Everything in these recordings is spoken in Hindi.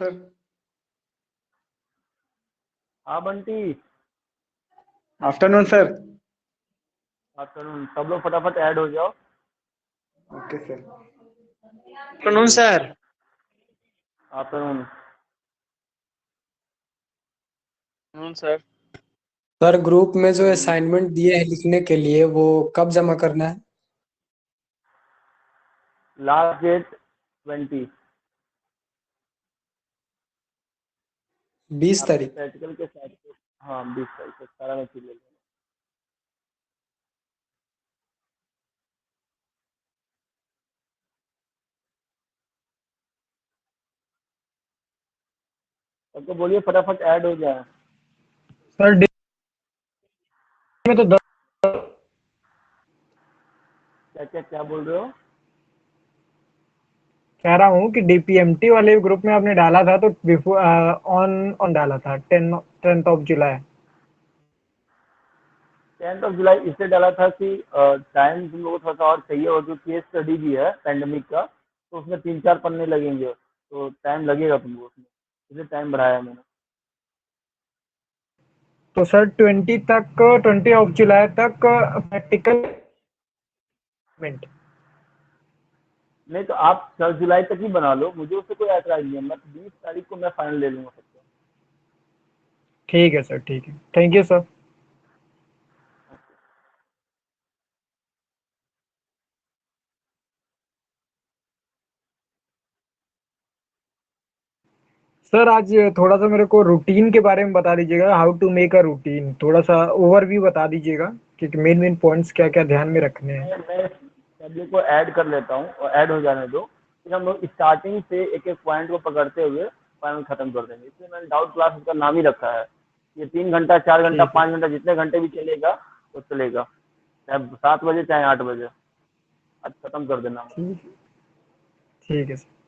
सर। हाँ बंटी। Afternoon sir. आफ्टरनून। सब लोग फटाफट ऐड हो जाओ। Okay sir. Afternoon sir. Afternoon. Afternoon sir. Sir group में जो असाइनमेंट दिए हैं लिखने के लिए वो कब जमा करना है? Last date 20। 20 आपके तारीख। प्रैक्टिकल के साथ। हाँ 20 तारीख तक सारा मटेरियल। सबको बोलिए फटाफट ऐड हो जाए। सर डे में तो क्या क्या क्या बोल रहे हो? कह रहा हूँ कि डीपीएमटी वाले ग्रुप में आपने डाला था तो बिफोर ऑन ऑन डाला था 10th of July. 10th of July इसलिए डाला था कि टाइम तुम लोगों को थोड़ा सा और चाहिए, और जो केस स्टडी भी है पैंडेमिक का तो उसमें 3-4 पन्ने लगेंगे, तो टाइम लगेगा तुमको उसमें, इसलिए टाइम बढ़ाया मैंने। तो सर 20 ऑफ जुलाई तक प्रैक्टिकल। नहीं तो आप 10 जुलाई तक ही बना लो, मुझे उससे कोई ऐतराज नहीं है। मैं 20 तारीख को मैं फाइनल ले लूंगा सबको। ठीक है सर, ठीक है, थैंक यू सर। सर आज थोड़ा सा मेरे को रूटीन के बारे में बता दीजिएगा, how to make a routine, थोड़ा सा ओवरव्यू बता दीजिएगा कि मेन मेन पॉइंट्स क्या क्या ध्यान में रखने हैं। मैं सभी को ऐड कर लेता हूँ और ऐड हो जाने दो, फिर हम लोग स्टार्टिंग से एक एक पॉइंट को पकड़ते हुए फाइनल खत्म कर देंगे। इसलिए मैंने डाउट क्लास का नाम ही रखा है। ये 3 घंटा 4 घंटा ठीक है, 5 घंटा जितने घंटे भी चलेगा वो चलेगा, चाहे 7 बजे चाहे 8 बजे, आज खत्म कर देना। ठीक, ठीक है सर।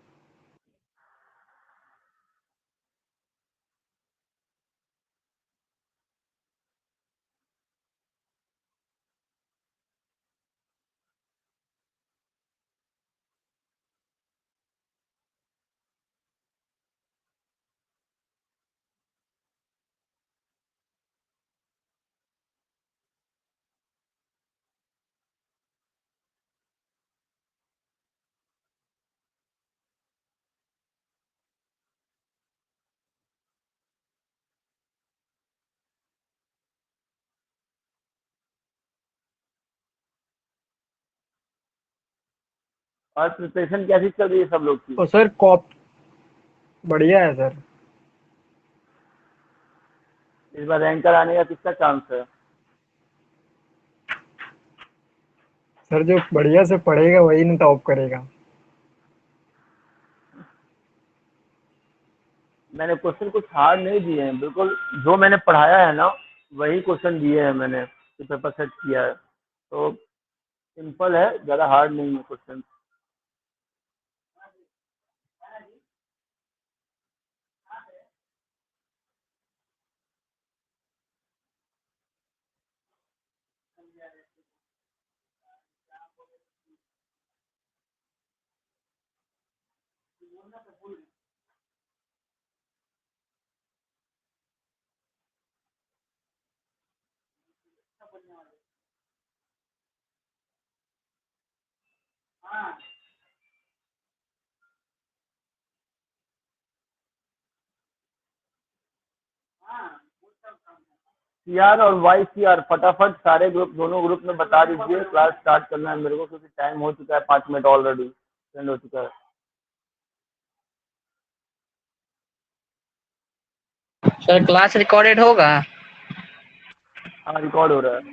और प्रिपरेशन कैसी चल रही है सब लोग की? और सर कॉप बढ़िया है सर। इस बार रैंकर आने का किसका चांस है? सर जो बढ़िया से पढ़ेगा वही ना टॉप करेगा। मैंने क्वेश्चन कुछ हार्ड नहीं दिए हैं, बिल्कुल जो मैंने पढ़ाया है ना वही क्वेश्चन दिए हैं मैंने, जो पेपर सेट किया है, तो सिंपल है, ज़्यादा हार्ड नहीं है क्वेश्चन। सीआर और वाई सीआर फटाफट सारे ग्रुप, दोनों ग्रुप में बता दीजिए, क्लास स्टार्ट करना है मेरे को, क्योंकि टाइम हो चुका है, 5 मिनट ऑलरेडी स्पेंड हो चुका है। सर क्लास रिकॉर्डेड होगा? हाँ रिकॉर्ड हो रहा है।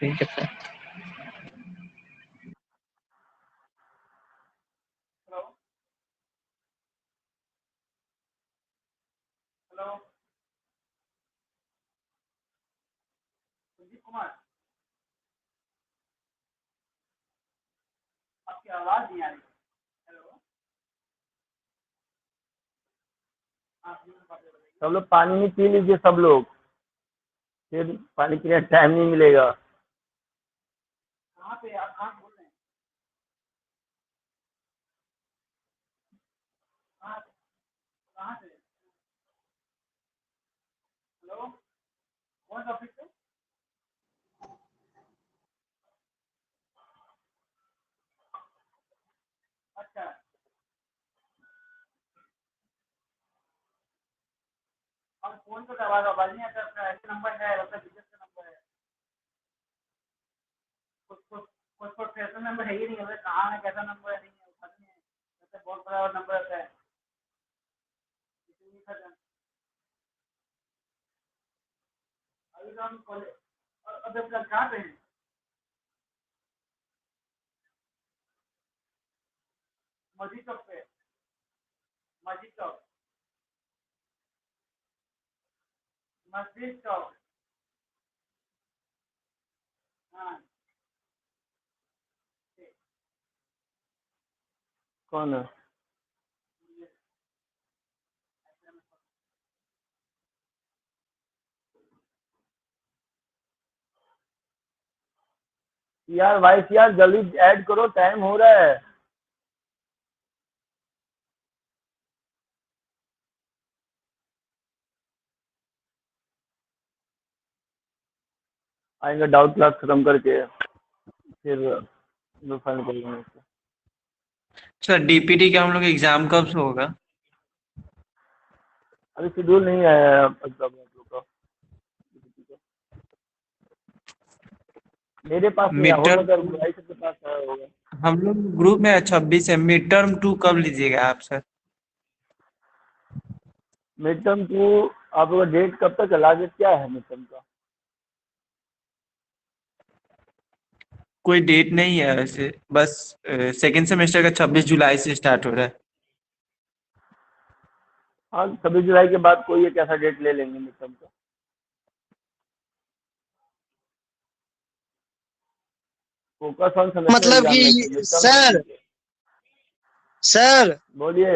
ठीक है सर। आपकी आवाज नहीं आ रही। सब लोग पानी ही पी लीजिए सब लोग, फिर पानी पीने का टाइम नहीं मिलेगा। कहाँ पे आप कहाँ बोल रहे हैं? कौन है? यार वाइस यार जल्दी ऐड करो, टाइम हो रहा है। आएंगे डाउट क्लास खत्म करके फिर फाइनल कर लेंगे इसको। सर डीपीटी का हम लोग एग्जाम कब से होगा? अभी शेड्यूल नहीं आया है अब तक आप लोग का। मेरे पास नहीं आया, हो Midterm- सकता है भाई सबके पास आया होगा। हम लोग ग्रुप में 26 है। मिड टर्म 2 कब लीजिएगा आप सर? मिड टर्म टू आप लोग का डेट कब तक है? लास्ट डेट क्या है मिड टर्म का? कोई डेट नहीं है वैसे, बस सेकेंड सेमेस्टर का 26 जुलाई से स्टार्ट हो रहा है। हाँ 26 जुलाई के बाद कोई एक ऐसा डेट ले लेंगे मिड टर्म का। फोकस ऑन सेमेस्टर मतलब एग्जामिनेशन कि सर बोलिए।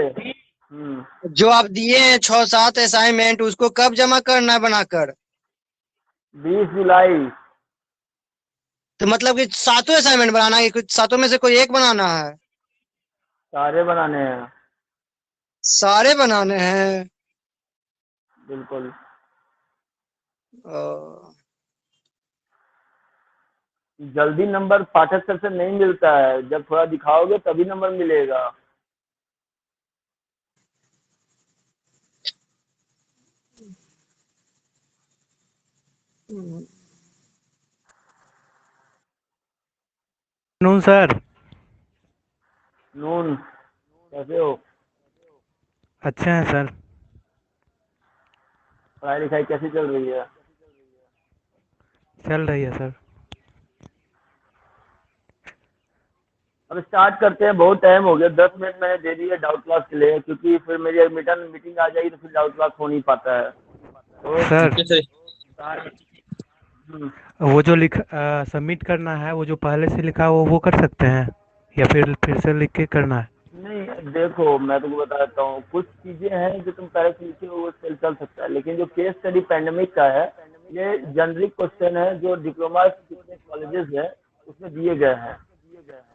जो आप दिए हैं 6-7 असाइनमेंट, उसको कब जमा करना है बनाकर? 20 जुलाई। तो मतलब कि सातों असाइनमेंट बनाना है, कुछ सातों में से कोई एक बनाना है? सारे बनाने हैं। सारे बनाने हैं? बिल्कुल। ओ, जल्दी नंबर पाठक सर से नहीं मिलता है, जब थोड़ा दिखाओगे तभी नंबर मिलेगा। नून सर। नून कैसे हो? अच्छे हैं सर। पढ़ाई लिखाई कैसी चल रही है? चल रही है सर। अब स्टार्ट करते हैं, बहुत टाइम हो गया। 10 मिनट मैंने दे दिए डाउट क्लास के लिए, क्योंकि फिर मेरी मीटिंग आ जाएगी तो फिर डाउट क्लास हो नहीं पाता है। तो सर हम्म, वो जो सबमिट करना है, वो जो पहले से लिखा है वो कर सकते हैं या फिर से लिख के करना है? नहीं देखो मैं तुमको बता देता हूँ, कुछ चीजें हैं जो तुम पहले से लिखे हो वो चल सकता है, लेकिन जो केस स्टडी पैंडेमिक का है ये जेनरिक क्वेश्चन है जो डिप्लोमा कितने कॉलेजेस है उसमें दिए गए हैं।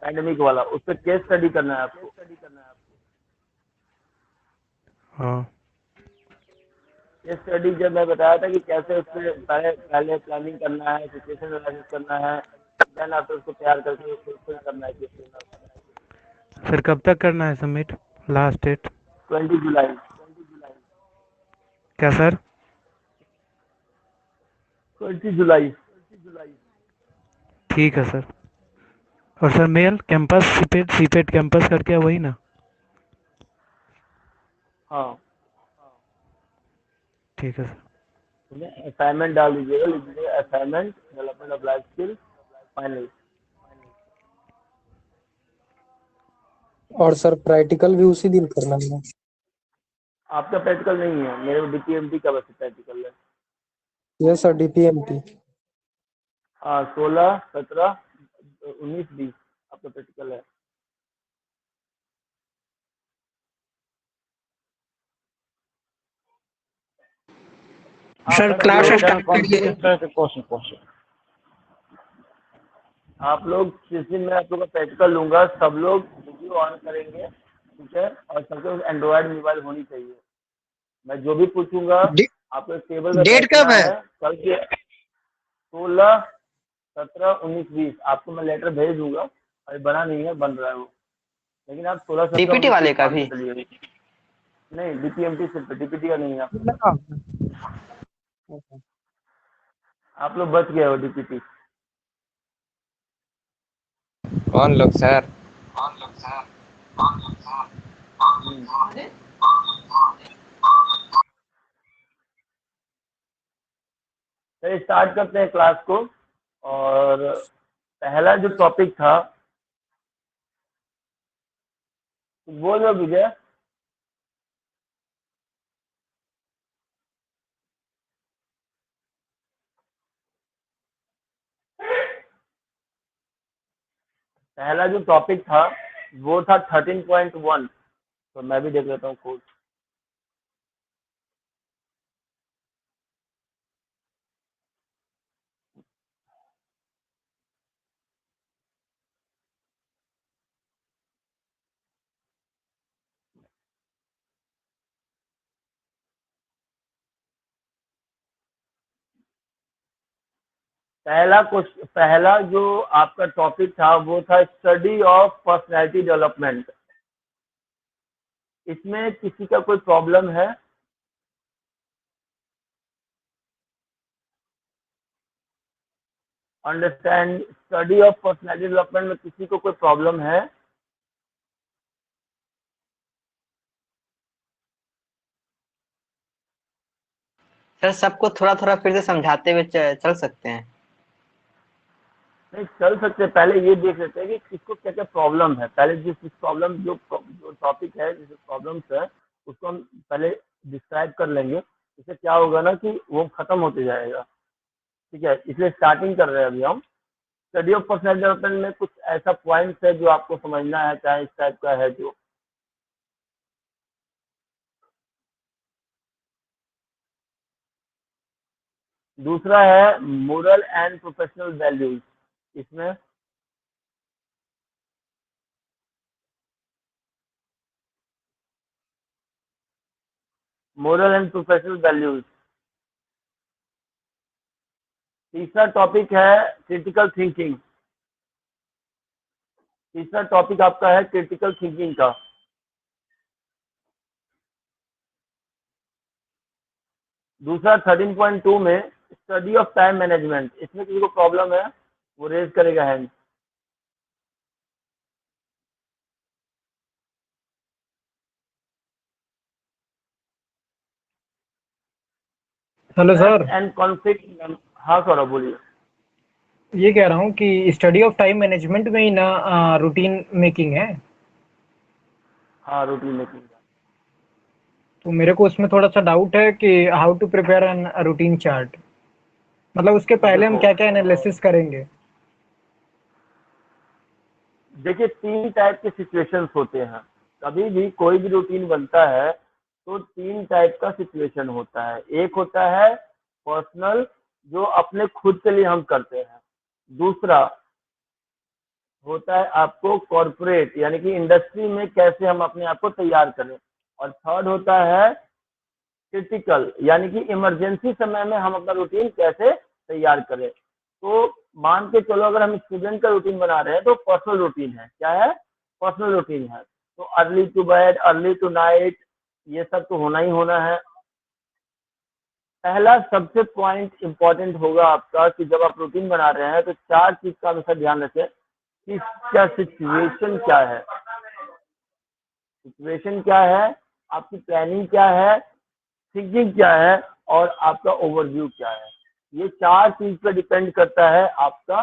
पैंडेमिक वाला उस पर केस स्टडी करना है आपको। हाँ केस स्टडी जब मैं बताया था कि कैसे उससे पहले प्लानिंग करना है, सिचुएशन एनालिसिस करना है, देन आफ्टर उसको तैयार करके फिर करना है केस स्टडी। सर, कब तक करना है सबमिट? लास्ट डेट 20 जुलाई। क्या सर? 20 जुलाई। ठीक है सर। और sir mail campus CIPET campus करके है वही ना? हाँ ठीक है सर। असाइनमेंट डाल दीजिएगा, लिख दीजिएगा assignment development of life skill final. और सर प्रैक्टिकल भी उसी दिन करना है? आपका प्रैक्टिकल नहीं है, मेरे को डीपीएमटी का बस प्रैक्टिकल है। Yes sir, DPMT. हाँ 16, 17, 19, 20 आपका प्रैक्टिकल है। सर क्लास स्टार्ट करिए। आप लोग जिस दिन मैं आप लोग का प्रैक्टिकल लूंगा सब लोग वीडियो ऑन करेंगे, ठीक है? और सबके एंड्रॉयड मोबाइल होनी चाहिए। मैं जो भी पूछूंगा डे- आपको एक टेबल में डेट बैठना कब है? है। कल के 16, 17, 19, 20 आपको मैं लेटर भेज दूंगा। अभी बना नहीं है, बन रहा है वो, लेकिन आप 16, 17, डीपीटी 19, वाले 20 का मान के भी? चलिए। नहीं, डीपीएमटी सिर्फ डीपीटी का नहीं है। आप लोग बच गए हो डीपीटी। कौन लोग सर? तो स्टार्ट करते हैं क्लास को। और पहला जो टॉपिक था वो जो विजय, पहला जो टॉपिक था वो था 13.1। तो मैं भी देख लेता हूँ कोड। पहला जो आपका टॉपिक था वो था स्टडी ऑफ पर्सनैलिटी डेवलपमेंट। इसमें किसी का कोई प्रॉब्लम है? Understand study of personality development में किसी को कोई प्रॉब्लम है? सर सबको थोड़ा थोड़ा फिर से समझाते हुए चल सकते हैं। नहीं चल सकते, पहले ये देख लेते हैं कि किसको क्या क्या प्रॉब्लम है। पहले जिस प्रॉब्लम जो टॉपिक है, जिस प्रॉब्लम्स है उसको हम पहले डिस्क्राइब कर लेंगे। इससे क्या होगा ना कि वो खत्म होते जाएगा। ठीक है, इसलिए स्टार्टिंग कर रहे हैं अभी हम। स्टडी ऑफ पर्सनैलिटी डेवलपमेंट में कुछ ऐसा पॉइंट्स है जो आपको समझना है, चाहे इस टाइप का है जो। दूसरा है मोरल एंड प्रोफेशनल वैल्यूज। इसमें मोरल एंड प्रोफेशनल वैल्यूज। तीसरा टॉपिक है क्रिटिकल थिंकिंग। तीसरा टॉपिक आपका है क्रिटिकल थिंकिंग का। दूसरा 13.2 में स्टडी ऑफ टाइम मैनेजमेंट। इसमें किसी को प्रॉब्लम है वो रेज करेगा hand. Hello sir, and conflict. हाँ सौरभ बोलिए। ये कह रहा हूँ कि स्टडी ऑफ टाइम मैनेजमेंट में ही ना रूटीन मेकिंग है। हाँ, रूटीन मेकिंग। तो मेरे को उसमें थोड़ा सा डाउट है कि how to prepare an routine chart, मतलब उसके पहले हम देखो, क्या क्या एनालिसिस करेंगे। देखिए 3 टाइप के सिचुएशंस होते हैं। कभी भी कोई भी रूटीन बनता है तो 3 टाइप का सिचुएशन होता है। एक होता है पर्सनल, जो अपने खुद के लिए हम करते हैं। दूसरा होता है आपको कॉर्पोरेट, यानी कि इंडस्ट्री में कैसे हम अपने आप को तैयार करें। और थर्ड होता है क्रिटिकल, यानी कि इमरजेंसी समय में हम अपना रूटीन कैसे तैयार करें। तो मान के चलो अगर हम स्टूडेंट का रूटीन बना रहे हैं तो पर्सनल रूटीन है। क्या है? पर्सनल रूटीन है। तो early to bed, early to night, ये सब तो होना ही होना है। पहला सबसे पॉइंट इंपॉर्टेंट होगा आपका कि जब आप रूटीन बना रहे हैं तो 4 चीज का हमेशा ध्यान रखें कि क्या सिचुएशन क्या है। सिचुएशन क्या है, आपकी प्लानिंग क्या है, थिंकिंग क्या है, और आपका ओवरव्यू क्या है। ये 4 चीज पर डिपेंड करता है आपका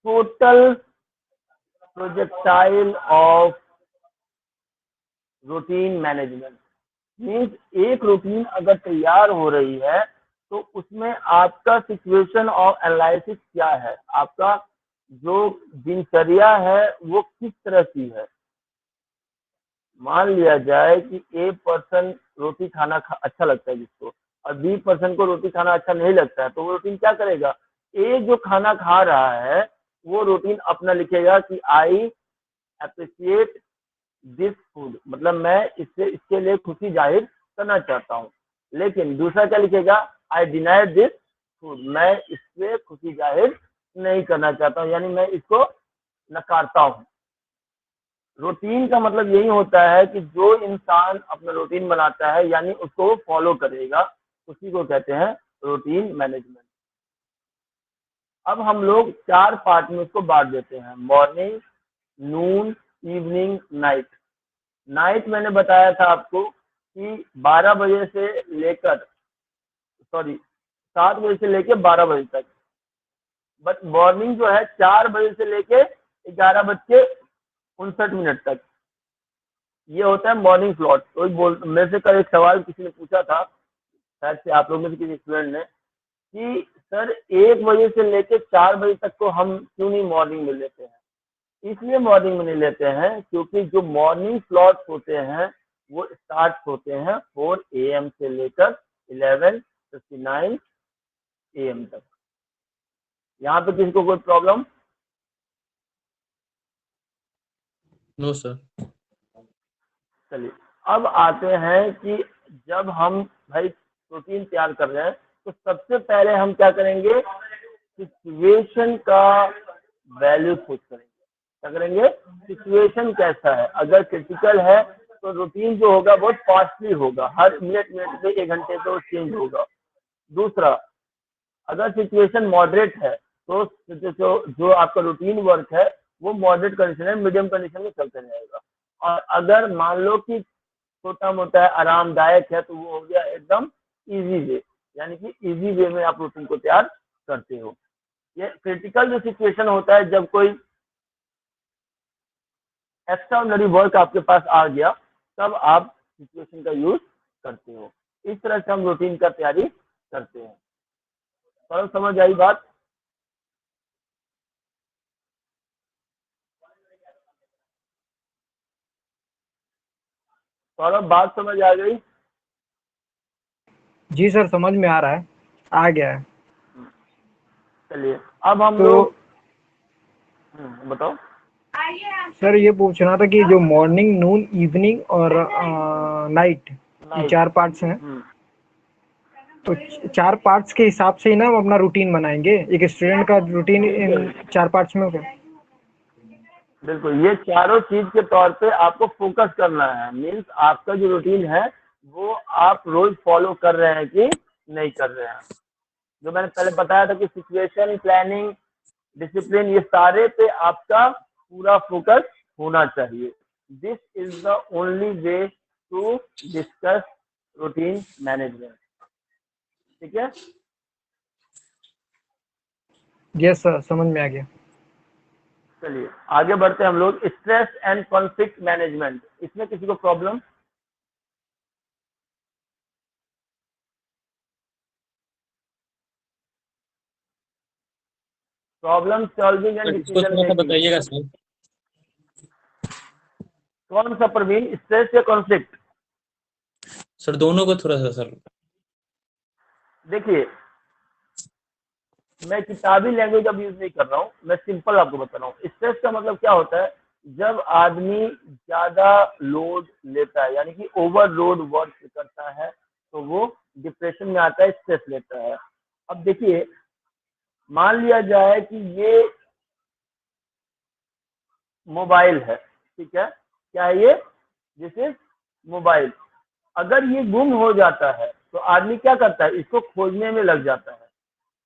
total projectile of routine management. Means एक रूटीन अगर तैयार हो रही है तो उसमें आपका सिचुएशन और एनालिसिस क्या है, आपका जो दिनचर्या है वो किस तरह की है। मान लिया जाए कि ए पर्सन रोटी खाना अच्छा लगता है जिसको, और बी पर्सन को रोटी खाना अच्छा नहीं लगता है, तो वो रूटीन क्या करेगा? ए जो खाना खा रहा है वो रूटीन अपना लिखेगा कि आई अप्रिशिएट दिस फूड, मतलब मैं इससे इसके लिए खुशी जाहिर करना चाहता हूँ। लेकिन दूसरा क्या लिखेगा, आई डिनाई दिस फूड, मैं इससे खुशी जाहिर नहीं करना चाहता हूँ, यानी मैं इसको नकारता हूँ। रूटीन का मतलब यही होता है कि जो इंसान अपना रूटीन बनाता है यानी उसको फॉलो करेगा, उसी को कहते हैं रूटीन मैनेजमेंट। अब हम लोग 4 पार्ट में उसको बांट देते हैं, मॉर्निंग, नून, इवनिंग, नाइट। नाइट मैंने बताया था आपको कि 12 बजे से लेकर 7 बजे से लेकर 12 बजे तक, बट मॉर्निंग जो है 4 बजे से लेके 11:59 तक, ये होता है मॉर्निंग स्लॉट। तो मेरे से कल एक सवाल किसी ने पूछा था, शायद से आप लोग में से किसी स्टूडेंट ने, कि सर 1 बजे से लेके 4 बजे तक को हम क्यों नहीं मॉर्निंग में लेते हैं। इसलिए मॉर्निंग में नहीं लेते हैं क्योंकि जो मॉर्निंग स्लॉट्स होते हैं वो स्टार्ट होते हैं 4 AM से लेकर 11:59 AM तक। यहाँ पे किसी को कोई प्रॉब्लम? No sir. चलिए अब आते हैं कि जब हम भाई प्रोटीन तैयार कर रहे हैं तो सबसे पहले हम क्या करेंगे, सिचुएशन का वैल्यू खोज करेंगे। क्या करेंगे, सिचुएशन कैसा है। अगर क्रिटिकल है तो रूटीन जो होगा बहुत फास्टली होगा, हर मिनट पे 1 घंटे पे वो चेंज होगा। दूसरा, अगर सिचुएशन मॉडरेट है तो जो आपका रूटीन वर्क है वो मॉडरेट कंडीशन है, मीडियम कंडीशन में चलते रहेगा। और अगर मान लो कि छोटा मोटा है, आरामदायक है, तो वो हो गया एकदम इजी वे, यानी कि इजी वे में आप रूटीन को तैयार करते हो। ये क्रिटिकल जो सिचुएशन होता है, जब कोई एक्स्ट्राऑर्डिनरी वर्क आपके पास आ गया, तब आप सिचुएशन का यूज करते हो। इस तरह से हम रूटीन का तैयारी करते हैं। तो समझ आई बात? सौरभ, बात समझ आ गई? जी सर, समझ में आ रहा है, आ गया है। चलिए अब हम तो लोग बताओ। सर ये पूछना था कि जो मॉर्निंग, नून, इवनिंग और नाइट, ये 4 पार्ट्स हैं, तो 4 पार्ट्स के हिसाब से ही ना हम अपना रूटीन बनाएंगे। एक स्टूडेंट का रूटीन इन 4 पार्ट्स में होगा। बिल्कुल, ये चारों चीज के तौर पे आपको फोकस करना है। मीन्स आपका जो रूटीन है वो आप रोज फॉलो कर रहे हैं कि नहीं कर रहे हैं। जो मैंने पहले बताया था कि सिचुएशन, प्लानिंग, डिसिप्लिन, ये सारे पे आपका पूरा फोकस होना चाहिए। This is the only way to discuss routine management. ठीक है? यस सर, समझ में आ गया। चलिए आगे बढ़ते हैं हम लोग। स्ट्रेस एंड कॉन्फ्लिक्ट मैनेजमेंट, इसमें किसी को problem? Problem solving and decision making, बताइएगा सर। कौन सा प्रवीण, स्ट्रेस या कॉन्फ्लिक्ट? सर दोनों को थोड़ा सा सर। देखिए, मैं किताबी लैंग्वेज अब यूज नहीं कर रहा हूँ, मैं सिंपल आपको बता रहा हूँ। स्ट्रेस का मतलब क्या होता है, जब आदमी ज्यादा लोड लेता है, यानी कि ओवरलोड वर्क करता है, तो वो डिप्रेशन में आता है, स्ट्रेस लेता है। अब देखिए, मान लिया जाए कि ये मोबाइल है, ठीक है, क्या है ये, दिस इज मोबाइल। अगर ये गुम हो जाता है तो आदमी क्या करता है, इसको खोजने में लग जाता है,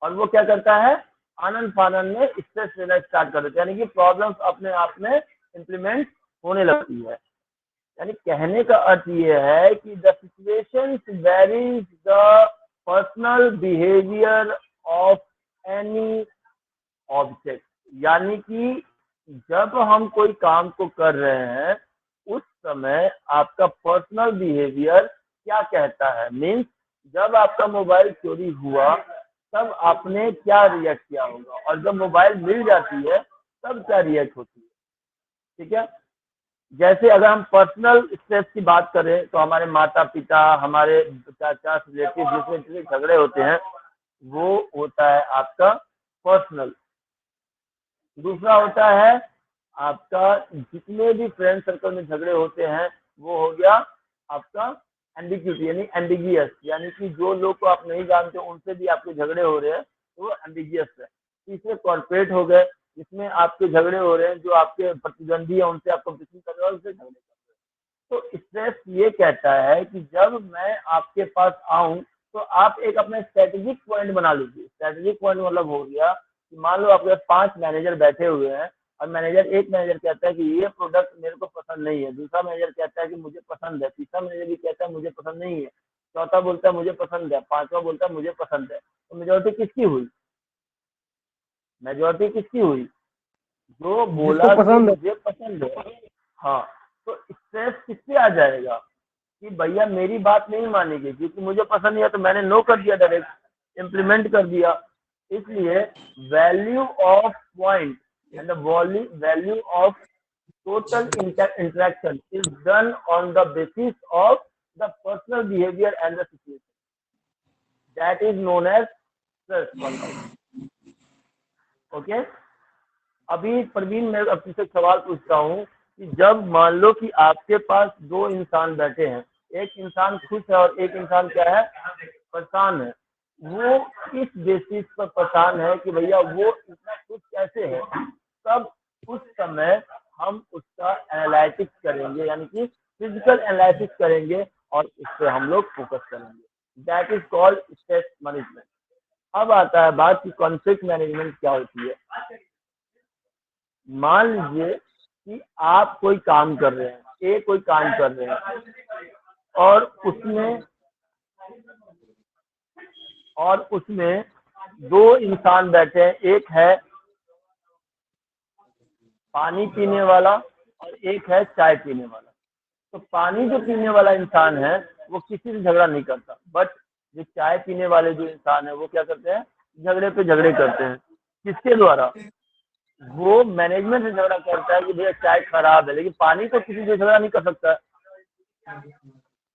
और वो क्या करता है, आनंद फानंद में स्ट्रेस लेना स्टार्ट कर देता है, यानी कि प्रॉब्लम्स अपने आप में इम्प्लीमेंट होने लगती है। यानी कहने का अर्थ ये है कि the situation varies the personal behaviour of any object, यानी कि जब हम कोई काम को कर रहे हैं उस समय आपका पर्सनल बिहेवियर क्या कहता है। मीन्स जब आपका मोबाइल चोरी हुआ तब आपने क्या रिएक्ट किया होगा, और जब मोबाइल मिल जाती है तब क्या रिएक्ट होती है। ठीक है? जैसे अगर हम पर्सनल स्ट्रेस की बात करें तो हमारे माता पिता, हमारे चाचा, रिलेटिव जिसमें झगड़े होते हैं, वो होता है आपका पर्सनल। दूसरा होता है आपका जितने भी फ्रेंड सर्कल में झगड़े होते हैं, वो हो गया आपका एम्बिग्यूटी यानी एम्बिगियस, यानी कि जो लोग को आप नहीं जानते उनसे भी आपके झगड़े हो रहे हैं तो वो एम्बिगियस है। तीसरे कॉर्पोरेट हो गए, जिसमें आपके झगड़े हो रहे हैं, जो आपके प्रतिद्वंदी है उनसे आप कंपटीशन कर रहे हो, उनसे झगड़े कर रहे हो। तो स्ट्रेस ये कहता है कि जब मैं आपके पास आऊं तो आप एक अपना स्ट्रेटेजिक पॉइंट बना लीजिए। स्ट्रेटेजिक पॉइंट मतलब हो गया कि मान लो आपके पास 5 मैनेजर बैठे हुए हैं और एक मैनेजर कहता है कि ये प्रोडक्ट मेरे को पसंद नहीं है, दूसरा मैनेजर कहता है कि मुझे पसंद है, तीसरा मैनेजर भी कहता है मुझे पसंद नहीं है, चौथा बोलता है मुझे पसंद है, पांचवा बोलता है मुझे पसंद है। तो मेजोरिटी किसकी हुई? मेजोरिटी किसकी हुई? जो बोला कि मुझे पसंद है। हाँ, तो स्ट्रेस किससे आ जाएगा कि भैया मेरी बात नहीं मानेगी, क्योंकि मुझे पसंद नहीं है तो मैंने नो कर दिया, डायरेक्ट इम्प्लीमेंट कर दिया। इसलिए value of point and the value of total interaction is done on the basis of the personal behavior and the situation. That is known as stress conflict. Okay? अभी प्रवीण मैं आपसे एक सवाल पूछता हूँ कि जब मान लो कि आपके पास 2 इंसान बैठे हैं, एक इंसान खुश है और एक इंसान क्या है? परेशान है। वो इस बेसिस पर परेशान है कि भैया वो इतना खुश कैसे है, तब उस समय हम उसका एनालिटिक्स करेंगे, यानी कि फिजिकल एनालिसिस करेंगे और इस पर हम लोग फोकस करेंगे। That is called stress management. अब आता है बात कि कॉन्फ्लिक्ट मैनेजमेंट क्या होती है। मान लीजिए कि आप कोई काम कर रहे हैं, ए कोई काम कर रहे हैं और उसमें 2 इंसान बैठे हैं, एक है पानी पीने वाला और एक है चाय पीने वाला। तो पानी जो पीने वाला इंसान है वो किसी से झगड़ा नहीं करता, बट जो चाय पीने वाले जो इंसान है वो क्या करते हैं? झगड़े पे झगड़े करते हैं। किसके द्वारा? वो मैनेजमेंट से झगड़ा करता है कि भैया चाय खराब है, लेकिन पानी तो किसी से झगड़ा नहीं कर सकता।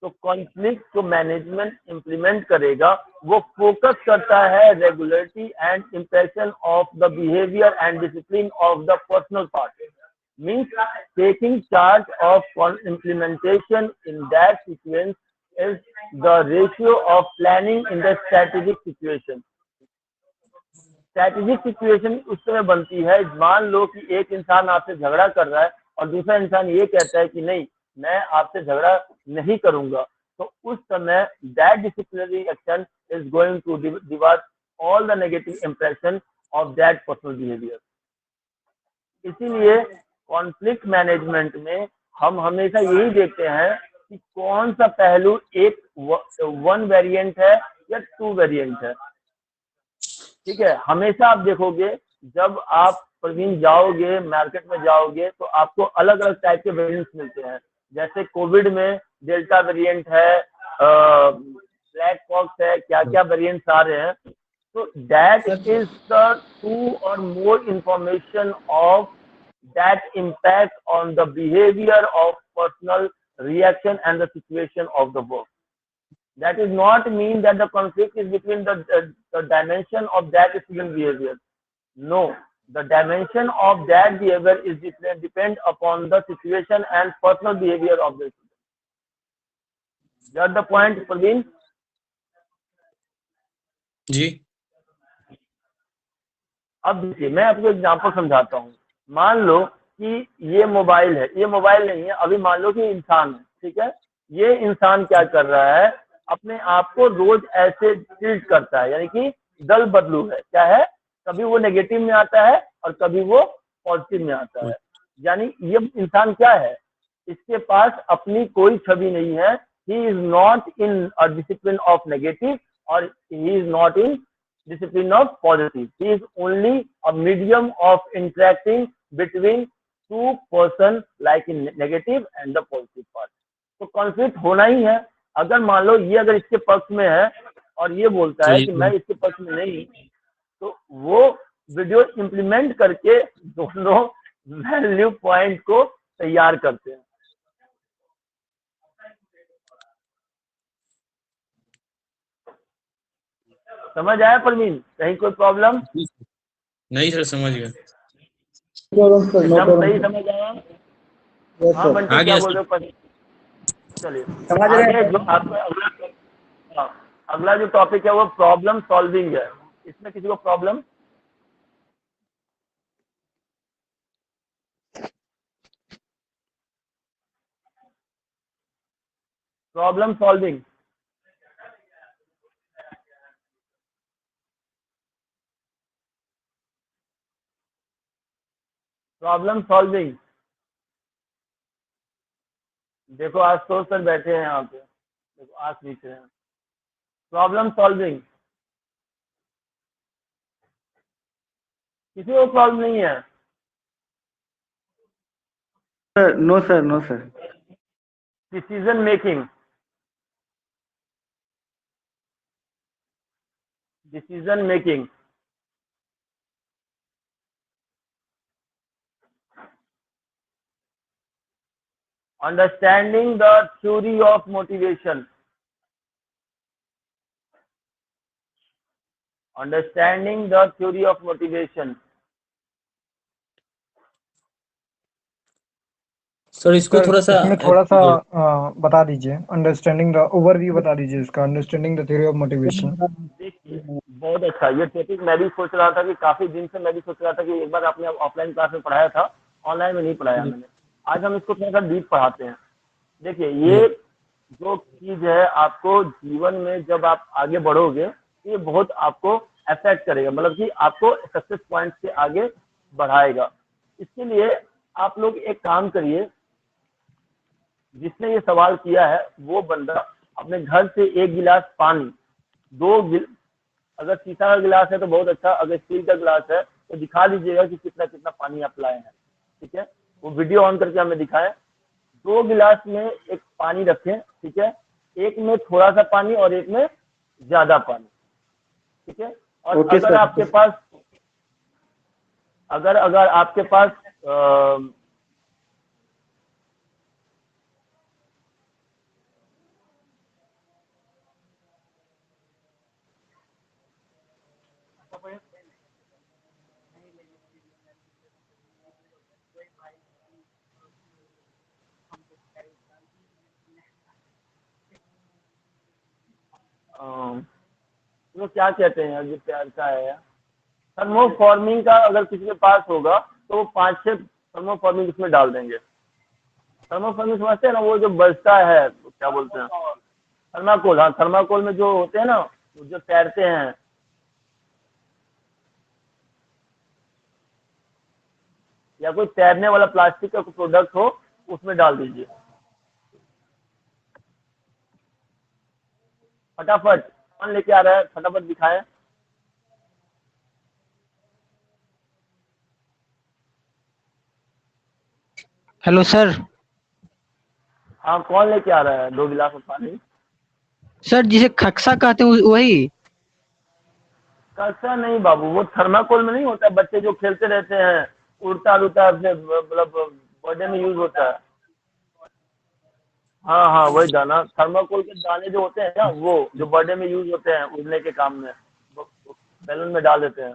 तो कॉन्फ्लिक्ट जो मैनेजमेंट इम्प्लीमेंट करेगा वो फोकस करता है regularity and impression of the behaviour and discipline of the personal part, means taking charge of implementation in that sequence is the ratio of planning in the strategic situation. Strategic situation उस समय बनती है, मान लो कि एक इंसान आपसे झगड़ा कर रहा है और दूसरा इंसान ये कहता है कि नहीं मैं आपसे झगड़ा नहीं करूंगा, तो उस समय that disciplinary action is going to divert all the negative impression of that personal behaviour. इसीलिए कॉन्फ्लिक्ट मैनेजमेंट में हम हमेशा यही देखते हैं कि कौन सा पहलू एक 1 वेरिएंट है या 2 वेरिएंट है। ठीक है, हमेशा आप देखोगे जब आप प्रवीण जाओगे मार्केट में जाओगे तो आपको अलग अलग टाइप के वेरिएंट्स मिलते हैं। जैसे कोविड में डेल्टा वेरिएंट है, ब्लैक पॉक्स है, क्या क्या वेरिएंट्स आ रहे हैं। तो that is the 2 or more information of that impact on the behavior of personal reaction and the situation of the work. That is not mean that the conflict is between the dimension of that student behavior. No, the dimension of that behavior is depend upon the situation and personal behavior of the student. That's the point, Praveen. जी। अब देखिए मैं आपको एग्जांपल समझाता हूँ। मान लो कि ये मोबाइल है, ये मोबाइल नहीं है, अभी मान लो कि इंसान है, ठीक है। ये इंसान क्या कर रहा है, अपने आप को रोज ऐसे ट्रीट करता है, यानी कि दल बदलू है। क्या है? कभी वो नेगेटिव में आता है और कभी वो पॉजिटिव में आता है। यानी ये इंसान क्या है, इसके पास अपनी कोई छवि नहीं है। He is not in a discipline of negative और he is not in discipline of positive. He is only a medium of interacting between 2 person like in negative and the positive part. तो कॉन्फ्लिक्ट होना ही है। अगर मान लो ये अगर इसके पक्ष में है और ये बोलता है कि मैं इसके पक्ष में नहीं, तो वो वीडियो इम्प्लीमेंट करके दोनों वैल्यू पॉइंट को तैयार करते हैं। समझ आया परवीन? कहीं कोई प्रॉब्लम? नहीं सर, समझ गया। एकदम सही समझ आया। हाँ बंटी, आ क्या गया बोल सर। रहे हो? चलिए समझ रहे आगे हैं? जो आपका हाँ, अगला जो टॉपिक है वो प्रॉब्लम सॉल्विंग है। इसमें किसी को problem problem solving problem solving देखो आशुतोष सर बैठे हैं यहाँ पे, देखो आज लिख रहे हैं प्रॉब्लम सॉल्विंग। किसी को प्रॉब्लम नहीं है? Sir no sir, no sir. Decision making decision making understanding the theory of motivation understanding the theory of motivation. Sir इसको सर थोड़ा सा इसमें थोड़ा सा बता दीजिए, अंडरस्टैंडिंग द ओवरव्यू बता दीजिए इसका, understanding the theory of motivation. देखिए बहुत अच्छा ये टॉपिक मैं भी सोच रहा था कि काफी दिन से मैं भी सोच रहा था कि एक बार आपने ऑफलाइन क्लास में पढ़ाया था, ऑनलाइन में नहीं पढ़ाया मैंने। आज हम इसको थोड़ा सा डीप पढ़ाते हैं। देखिए ये जो चीज है आपको जीवन में जब आप आगे बढ़ोगे ये बहुत आपको अफेक्ट करेगा, मतलब कि आपको सक्सेस पॉइंट से आगे बढ़ाएगा। इसके लिए आप लोग एक काम करिए, जिसने ये सवाल किया है वो बंदा अपने घर से 1 गिलास पानी, अगर शीशा का गिलास है तो बहुत अच्छा, अगर स्टील का गिलास है तो दिखा दीजिएगा कि कितना कितना पानी आप लाए हैं। ठीक है, वो वीडियो ऑन करके हमें दिखाएं। 2 गिलास में एक पानी रखें, ठीक है, एक में थोड़ा सा पानी और एक में ज्यादा पानी। ठीक है, और ओके अगर सर। आपके पास अगर अगर आपके पास तो क्या कहते हैं जो प्यार का है, थर्मोफॉर्मिंग का अगर किसी के पास होगा तो वो 5-6 थर्मोफॉर्मिंग इसमें डाल देंगे। थर्मोफॉर्मिंग समझते हैं ना, वो जो बजता है क्या बोलते हैं, थर्माकोल। हाँ, थर्माकोल में जो होते हैं ना जो तैरते हैं, या कोई तैरने वाला प्लास्टिक का कोई प्रोडक्ट हो उसमें डाल दीजिए फटाफट। कौन लेके आ रहा है, फटाफट दिखाएं। Hello sir. हाँ, कौन लेके आ रहा है 2 गिलास में पानी? सर जिसे खक्सा कहते हैं वही। कैसा नहीं बाबू, वो थर्माकोल में नहीं होता, बच्चे जो खेलते रहते हैं उड़ता उड़ता अपने मतलब बर्थडे में यूज होता है। हाँ हाँ, वही दाना, थर्माकोल के दाने जो होते हैं ना वो जो बर्थडे में यूज होते हैं उड़ने के काम में, बैलून में डाल देते हैं।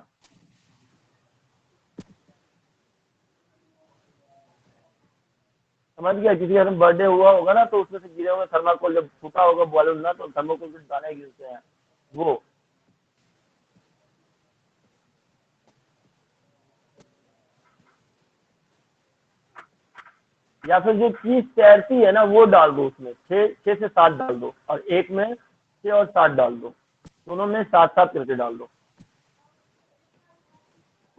समझ गया, किसी का बर्थडे हुआ होगा ना तो उसमें से गिरे हुए थर्माकोल जब फूटा होगा बैलून ना तो थर्माकोल के दाने गिरते हैं वो। या फिर जो चीज तैरती है ना वो डाल दो उसमें, 6 से 7 डाल दो, और एक में 6 और 7 डाल दो, दोनों में 7-7 करके डाल दो।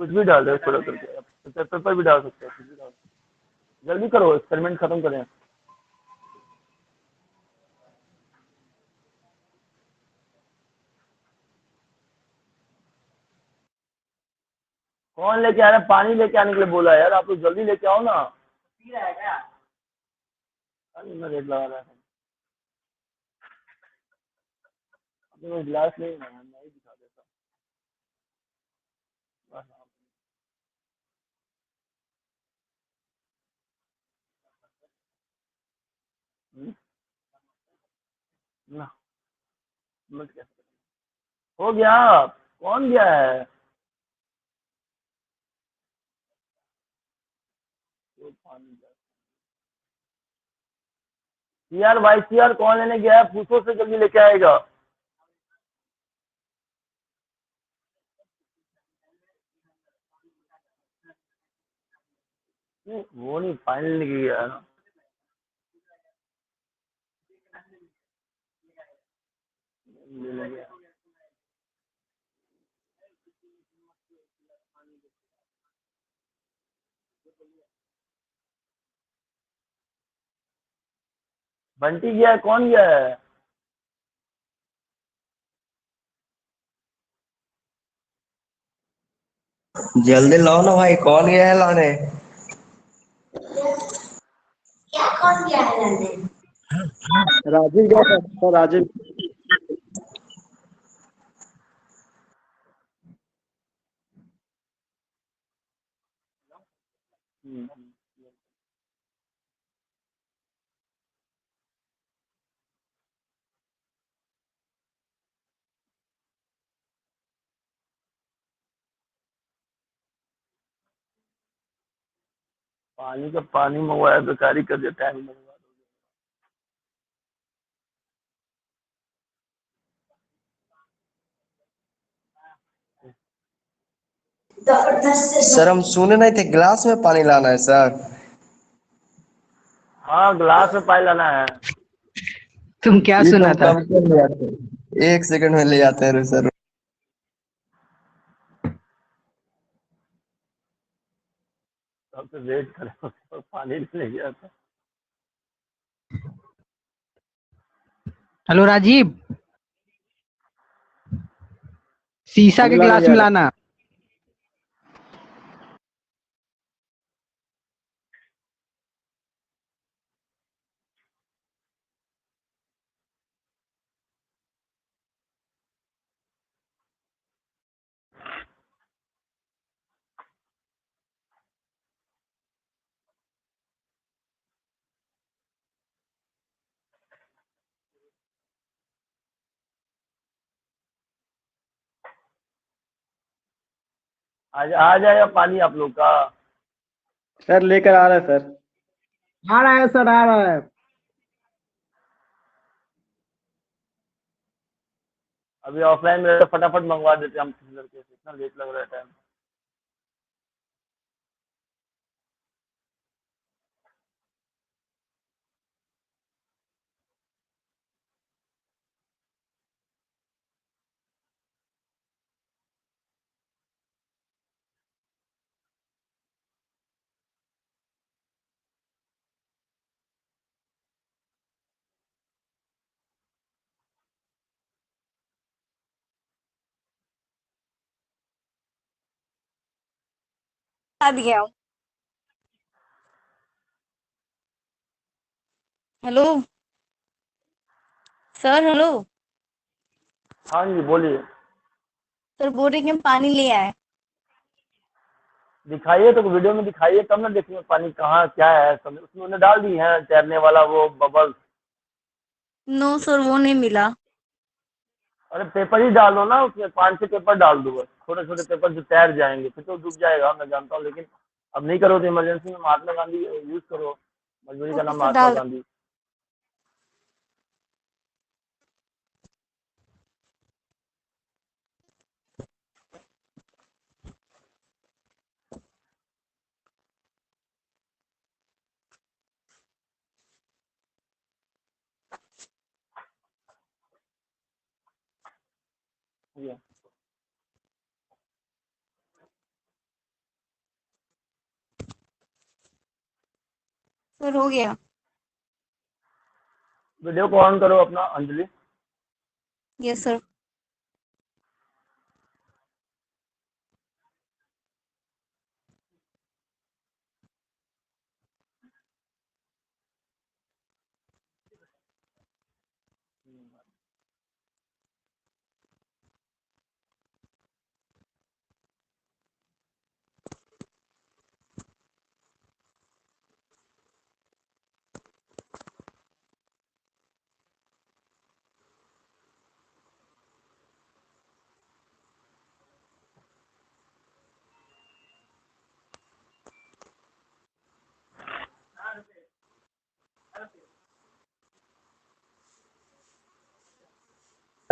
कुछ भी डाल दो थोड़ा करके, पेपर भी डाल सकते हैं, कुछ भी डाल सकते हैं। जल्दी करो, एक्सपेरिमेंट खत्म करें। कौन लेके आ रहा है? पानी लेके आने के लिए बोला यार, आप लोग जल्दी लेके आओ ना। अरे मैं रेट लगा रहा है, अपने गिलास नहीं है, मैं ही दिखा देता हूँ। ना मत कैसे हो गया, कौन गया है? तो पानी सीआर भाई सीआर कौन लेने गया है, पूछो से जल्दी लेके आएगा। वो नहीं, फाइनल लेके गया है ना। लेने गया। बंटी गया है, कौन गया है? जल्दी लाओ ना भाई, कौन गया है लाने? क्या कौन गया है लाने? राजीव गया था सर, राजीव। पानी का पानी मंगवाया, बेकारी कर दिया, टाइम मंगवा। सर हम सुने नहीं थे गिलास में पानी लाना है सर। हाँ, ग्लास में पानी लाना है। तुम क्या ये तो सुना हम था? कब से ले आते हैं, 1 सेकंड में ले आते हैं सर। तब तो वेट करो, तो पानी ले गया था। हेलो राजीव, शीशा के लाने गिलास गया में था। लाना। आज आ जाएगा पानी आप लोग का। सर लेकर आ रहा है सर। आ रहा है सर, आ रहा है। अभी ऑफलाइन में रहता, फटाफट मंगवा देते हम किसी लड़के से, इतना लेट लग रहा है टाइम। आ भी गया हूँ। हेलो सर, हेलो हाँ जी बोलिए। सर, बोल रहे कि हम पानी ले आए। दिखाइए तो, वीडियो में दिखाइए तब ना देखेंगे पानी कहाँ क्या है। सब उसमें उन्हें डाल दी है तैरने वाला वो बबल। नो सर, वो नहीं मिला। अरे पेपर ही डाल दो ना, उसमें 5-6 पेपर डाल दो बस, छोटे छोटे पेपर जो तैर जाएंगे, फिर तो डूब जाएगा मैं जानता हूँ, लेकिन अब नहीं करो तो इमरजेंसी में महात्मा गांधी यूज करो। मजबूरी का ओके नाम सर, महात्मा डाल। गांधी। ये सर हो गया। वीडियो को ऑन करो अपना अंजलि। Yes sir.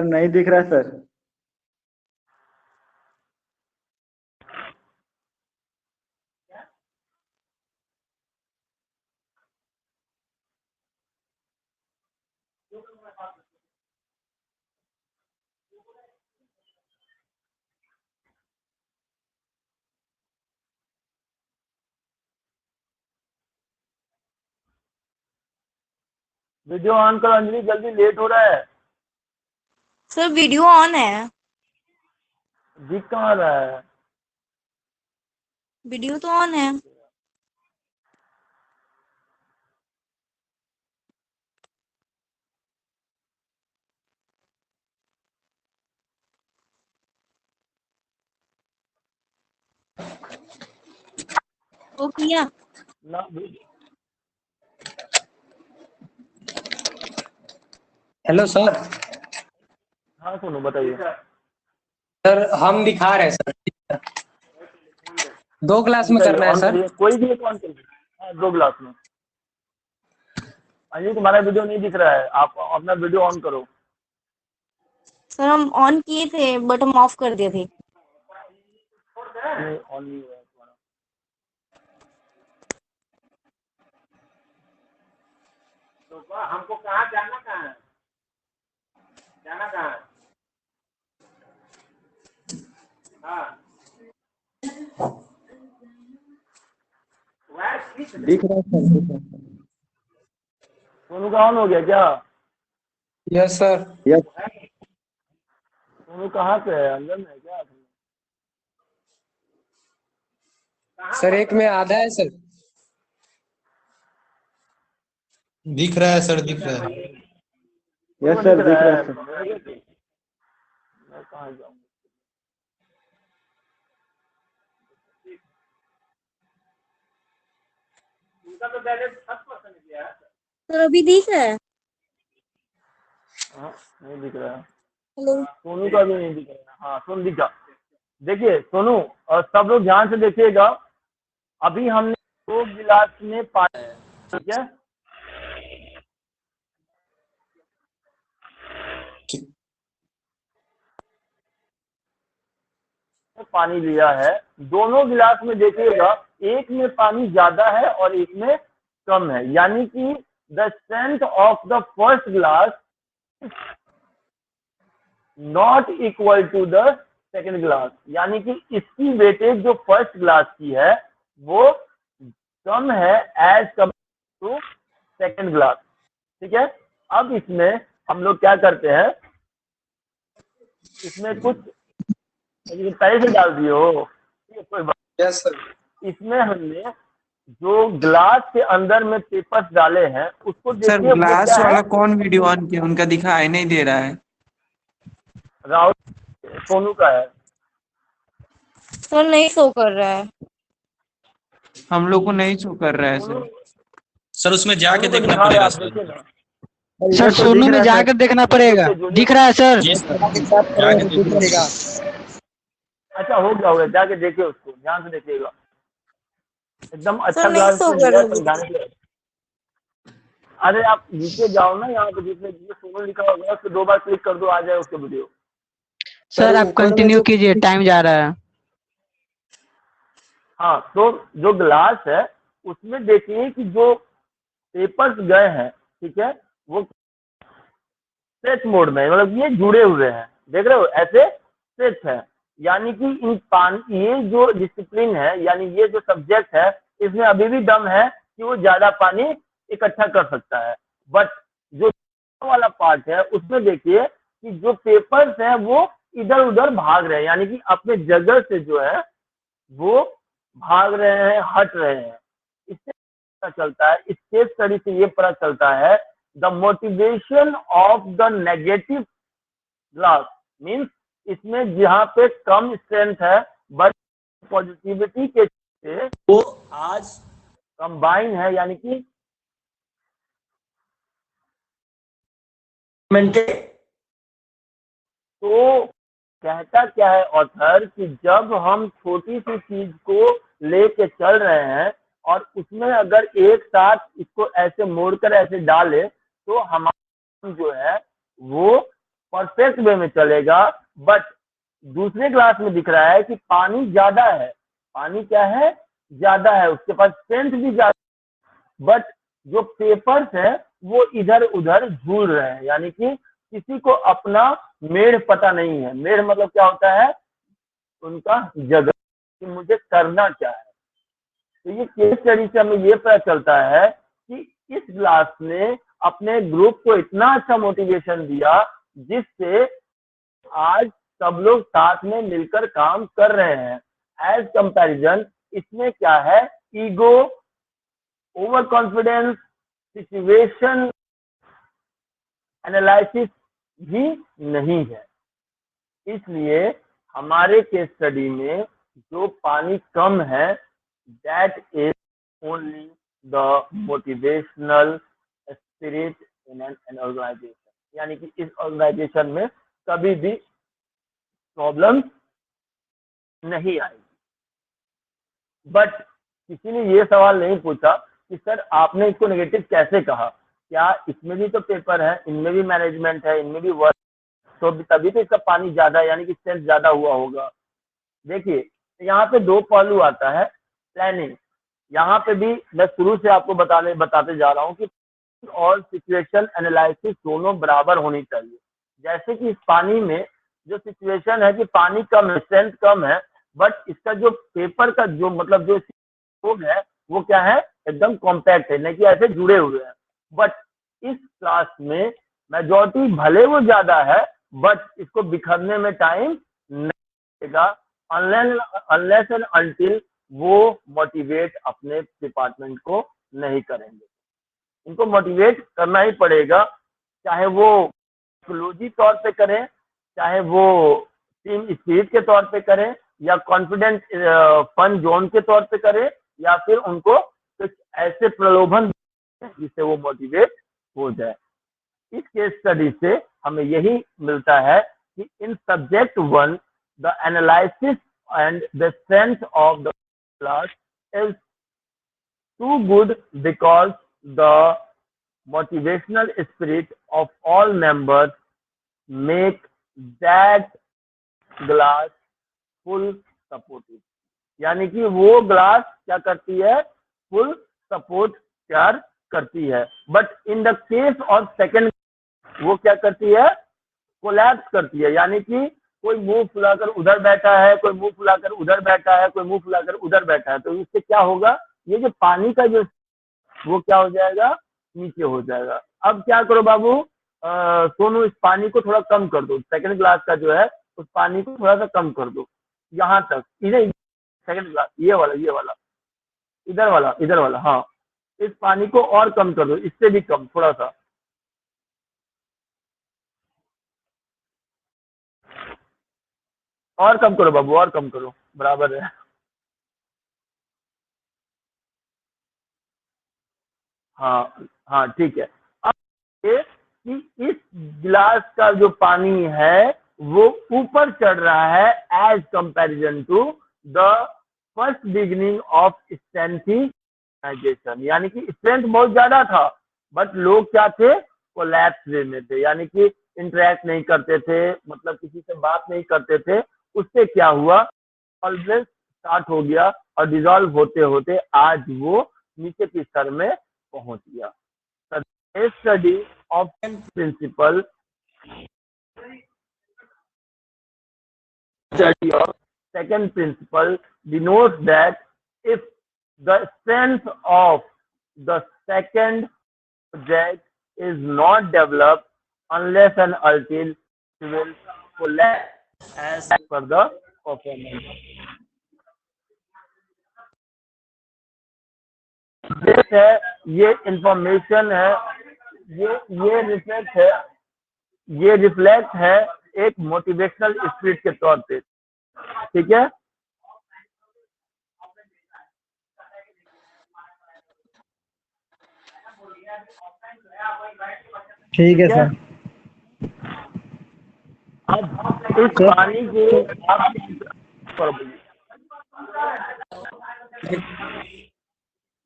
सर नहीं दिख रहा है सर। वीडियो ऑन करो अंजलि, जल्दी, लेट हो रहा है। सर वीडियो ऑन है। दिख कहाँ रहा है? वीडियो तो ऑन है। वो किया। ना, हेलो सर। हाँ सोनू बताइए। सर हम दिखा रहे हैं सर। 2 क्लास में करना है ऑन सर। करिए, कोई भी एक ऑन करिए। हाँ 2 ग्लास में। अंजलि तुम्हारा वीडियो नहीं दिख रहा है, आप अपना वीडियो ऑन करो। सर हम ऑन किए थे बट हम ऑफ कर दिए थे। नहीं ऑन नहीं हुआ है तुम्हारा। तो हमको कहाँ जाना, कहाँ है जाना, कहाँ है? हाँ दिख रहा है सर। सोनू का ऑन हो गया क्या? Yes sir. यस। सोनू कहाँ से है, अंदर में है क्या? सर एक में आधा है सर। दिख रहा है सर, दिख रहा है। यस सर दिख रहा है सर। मैं कहाँ जाऊँ? उनका तो बैलेंस 7% गया है। सर अभी दिख रहा है। हाँ नहीं दिख रहा है। हेलो। सोनू का भी नहीं दिख रहा है। हाँ सोनू दिखा। देखिए सोनू और सब लोग ध्यान से देखिएगा। अभी हमने 2 गिलास में पानी, ठीक है, पानी लिया है। दोनों गिलास में देखिएगा, एक में पानी ज्यादा है और एक में कम है, यानी कि the strength of the first glass not equal to the second glass, यानी कि इसकी वेटेज जो फर्स्ट ग्लास की है वो कम है as compare to second glass. ठीक है, अब इसमें हम लोग क्या करते हैं, इसमें कुछ पहले से डाल दिए हो, कोई बात। Yes sir. इसमें हमने जो ग्लास के अंदर में पेपर्स डाले हैं उसको सर देखिए, वो ग्लास क्या वाला है। कौन वीडियो ऑन किया, उनका दिखाई नहीं दे रहा है। राहुल सोनू का है। सर नहीं शो कर रहा है। हम लोग को नहीं शो कर रहा है सर। सर उसमें जाके सोनू को देखना दिखा रहा है, पड़ेगा आप सर। देखिए ना। सर सोनू में जाकर देखना पड़ेगा। दिख रहा है सर। जी सर, जाके देखिए। अच्छा हो गया, जाके देखिए, उसको ध्यान से देखिएगा। एकदम अच्छा सर नहीं ग्लास शो में कर दिया रहा है। समझाने के लिए। अरे आप नीचे जाओ ना, यहाँ पे जिसमें सोनू लिखा होगा उस पर 2 बार क्लिक कर दो, आ जाए उसके वीडियो। सर आप कंटिन्यू कीजिए, टाइम जा रहा है। हाँ तो जो ग्लास है उसमें देखिए कि जो पेपर्स गए हैं, ठीक है, वो स्ट्रेच मोड में, मतलब ये जुड़े हुए हैं, देख रहे हो ऐसे स्ट्रेच है, यानी कि इन पानी, ये जो डिसिप्लिन है, यानी ये जो सब्जेक्ट है, इसमें अभी भी दम है कि वो ज्यादा पानी इकट्ठा कर सकता है। बट जो वाला पार्ट है उसमें देखिए कि जो पेपर्स हैं वो इधर उधर भाग रहे हैं, यानी कि अपने जगह से जो है वो भाग रहे हैं, हट रहे हैं। इससे पता चलता है, इस केस स्टडी से ये पता चलता है, the motivation of the negative glass means, इसमें जहाँ पे कम स्ट्रेंथ है बट पॉजिटिविटी के से वो आज कंबाइन है, यानी कि तो कहता क्या है ऑथर कि जब हम छोटी सी चीज को लेके चल रहे हैं और उसमें अगर एक साथ इसको ऐसे मोड़कर ऐसे डाले तो हमारा जो है वो परफेक्ट वे में चलेगा, बट दूसरे क्लास में दिख रहा है कि पानी ज्यादा है, पानी क्या है, ज्यादा है, उसके पास स्ट्रेंथ भी ज्यादा, बट जो पेपर्स है वो इधर उधर झूल रहे हैं, यानी कि किसी को अपना मेढ़ पता नहीं है। मेढ़ मतलब क्या होता है, उनका जगह, कि मुझे करना क्या है। तो ये केस स्टडी से हमें ये पता चलता है कि इस क्लास ने अपने ग्रुप को इतना अच्छा मोटिवेशन दिया जिससे आज सब लोग साथ में मिलकर काम कर रहे हैं। एज कंपैरिजन इसमें क्या है, ego, over confidence, situation analysis भी नहीं है। इसलिए हमारे केस स्टडी में जो पानी कम है, that is only the motivational spirit in an organisation, यानी कि इस ऑर्गेनाइजेशन में कभी भी प्रॉब्लम नहीं आएगी। बट किसी ने ये सवाल नहीं पूछा कि सर आपने इसको नेगेटिव कैसे कहा, क्या इसमें भी तो पेपर है, इनमें भी मैनेजमेंट है, इनमें भी वर्क, तो तभी तो इसका पानी ज्यादा है, यानी कि स्ट्रेंथ ज्यादा हुआ होगा। देखिए यहाँ पे दो पहलू आता है, प्लानिंग। यहाँ पे भी मैं शुरू से आपको बताते जा रहा हूँ कि और सिचुएशन एनालिसिस दोनों बराबर होनी चाहिए। जैसे कि इस पानी में जो सिचुएशन है कि पानी कम है, स्ट्रेंथ कम है, बट इसका जो पेपर का जो मतलब जो लोग है वो क्या है, एकदम कॉम्पैक्ट है, नहीं कि ऐसे जुड़े हुए हैं। बट इस क्लास में मेजॉरिटी भले वो ज्यादा है, बट इसको बिखरने में टाइम नहीं लगेगा अनलेस एंड अनटिल वो मोटिवेट अपने डिपार्टमेंट को नहीं करेंगे। इनको मोटिवेट करना ही पड़ेगा, चाहे वो साइकोलॉजी तौर पे करें, चाहे वो टीम स्पिरिट के तौर पे करें, या कॉन्फिडेंस फन जोन के तौर पे करें, या फिर उनको कुछ ऐसे प्रलोभन जिससे वो मोटिवेट हो जाए। इस केस स्टडी से हमें यही मिलता है कि in subject 1 the analysis and the strength of the class is too good because the motivational spirit of all members make that glass full supportive, यानी कि वो ग्लास क्या करती है, फुल सपोर्ट तैयार करती है। But in the case of second वो क्या करती है, कोलैप्स करती है, यानी कि कोई मुंह फुलाकर उधर बैठा है, कोई मुंह फुलाकर उधर बैठा है, कोई मुंह फुलाकर उधर बैठा है, तो इससे क्या होगा, ये जो पानी का जो वो क्या हो जाएगा, नीचे हो जाएगा। अब क्या करो बाबू, सोनू इस पानी को थोड़ा कम कर दो, सेकंड ग्लास का जो है उस पानी को थोड़ा सा कम कर दो, यहाँ तक, इधर सेकंड ग्लास, ये वाला इधर वाला, हाँ, इस पानी को और कम कर दो, इससे भी कम थोड़ा सा, और कम करो बाबू, और कम करो, बराबर है। हाँ हाँ ठीक है। अब ये कि इस गिलास का जो पानी है वो ऊपर चढ़ रहा है as comparison to the first beginning of strengthening, यानी कि स्ट्रेंथ बहुत ज्यादा था, बट लोग क्या थे, कोलैप्स वे में थे, यानी कि इंटरेक्ट नहीं करते थे, मतलब किसी से बात नहीं करते थे। उससे क्या हुआ, ऑलवेज स्टार्ट हो गया और डिसॉल्व होते होते आज वो नीचे के स्तर में पहुंच गया। Study of principle study of second principle denotes that if the strength of the second project is not developed unless and until it will collapse as per the performance. है ये इंफॉर्मेशन है, ये रिफ्लेक्ट है एक मोटिवेशनल स्पिरिट के तौर पे, ठीक है। ठीक है सर। अब इस पानी को आप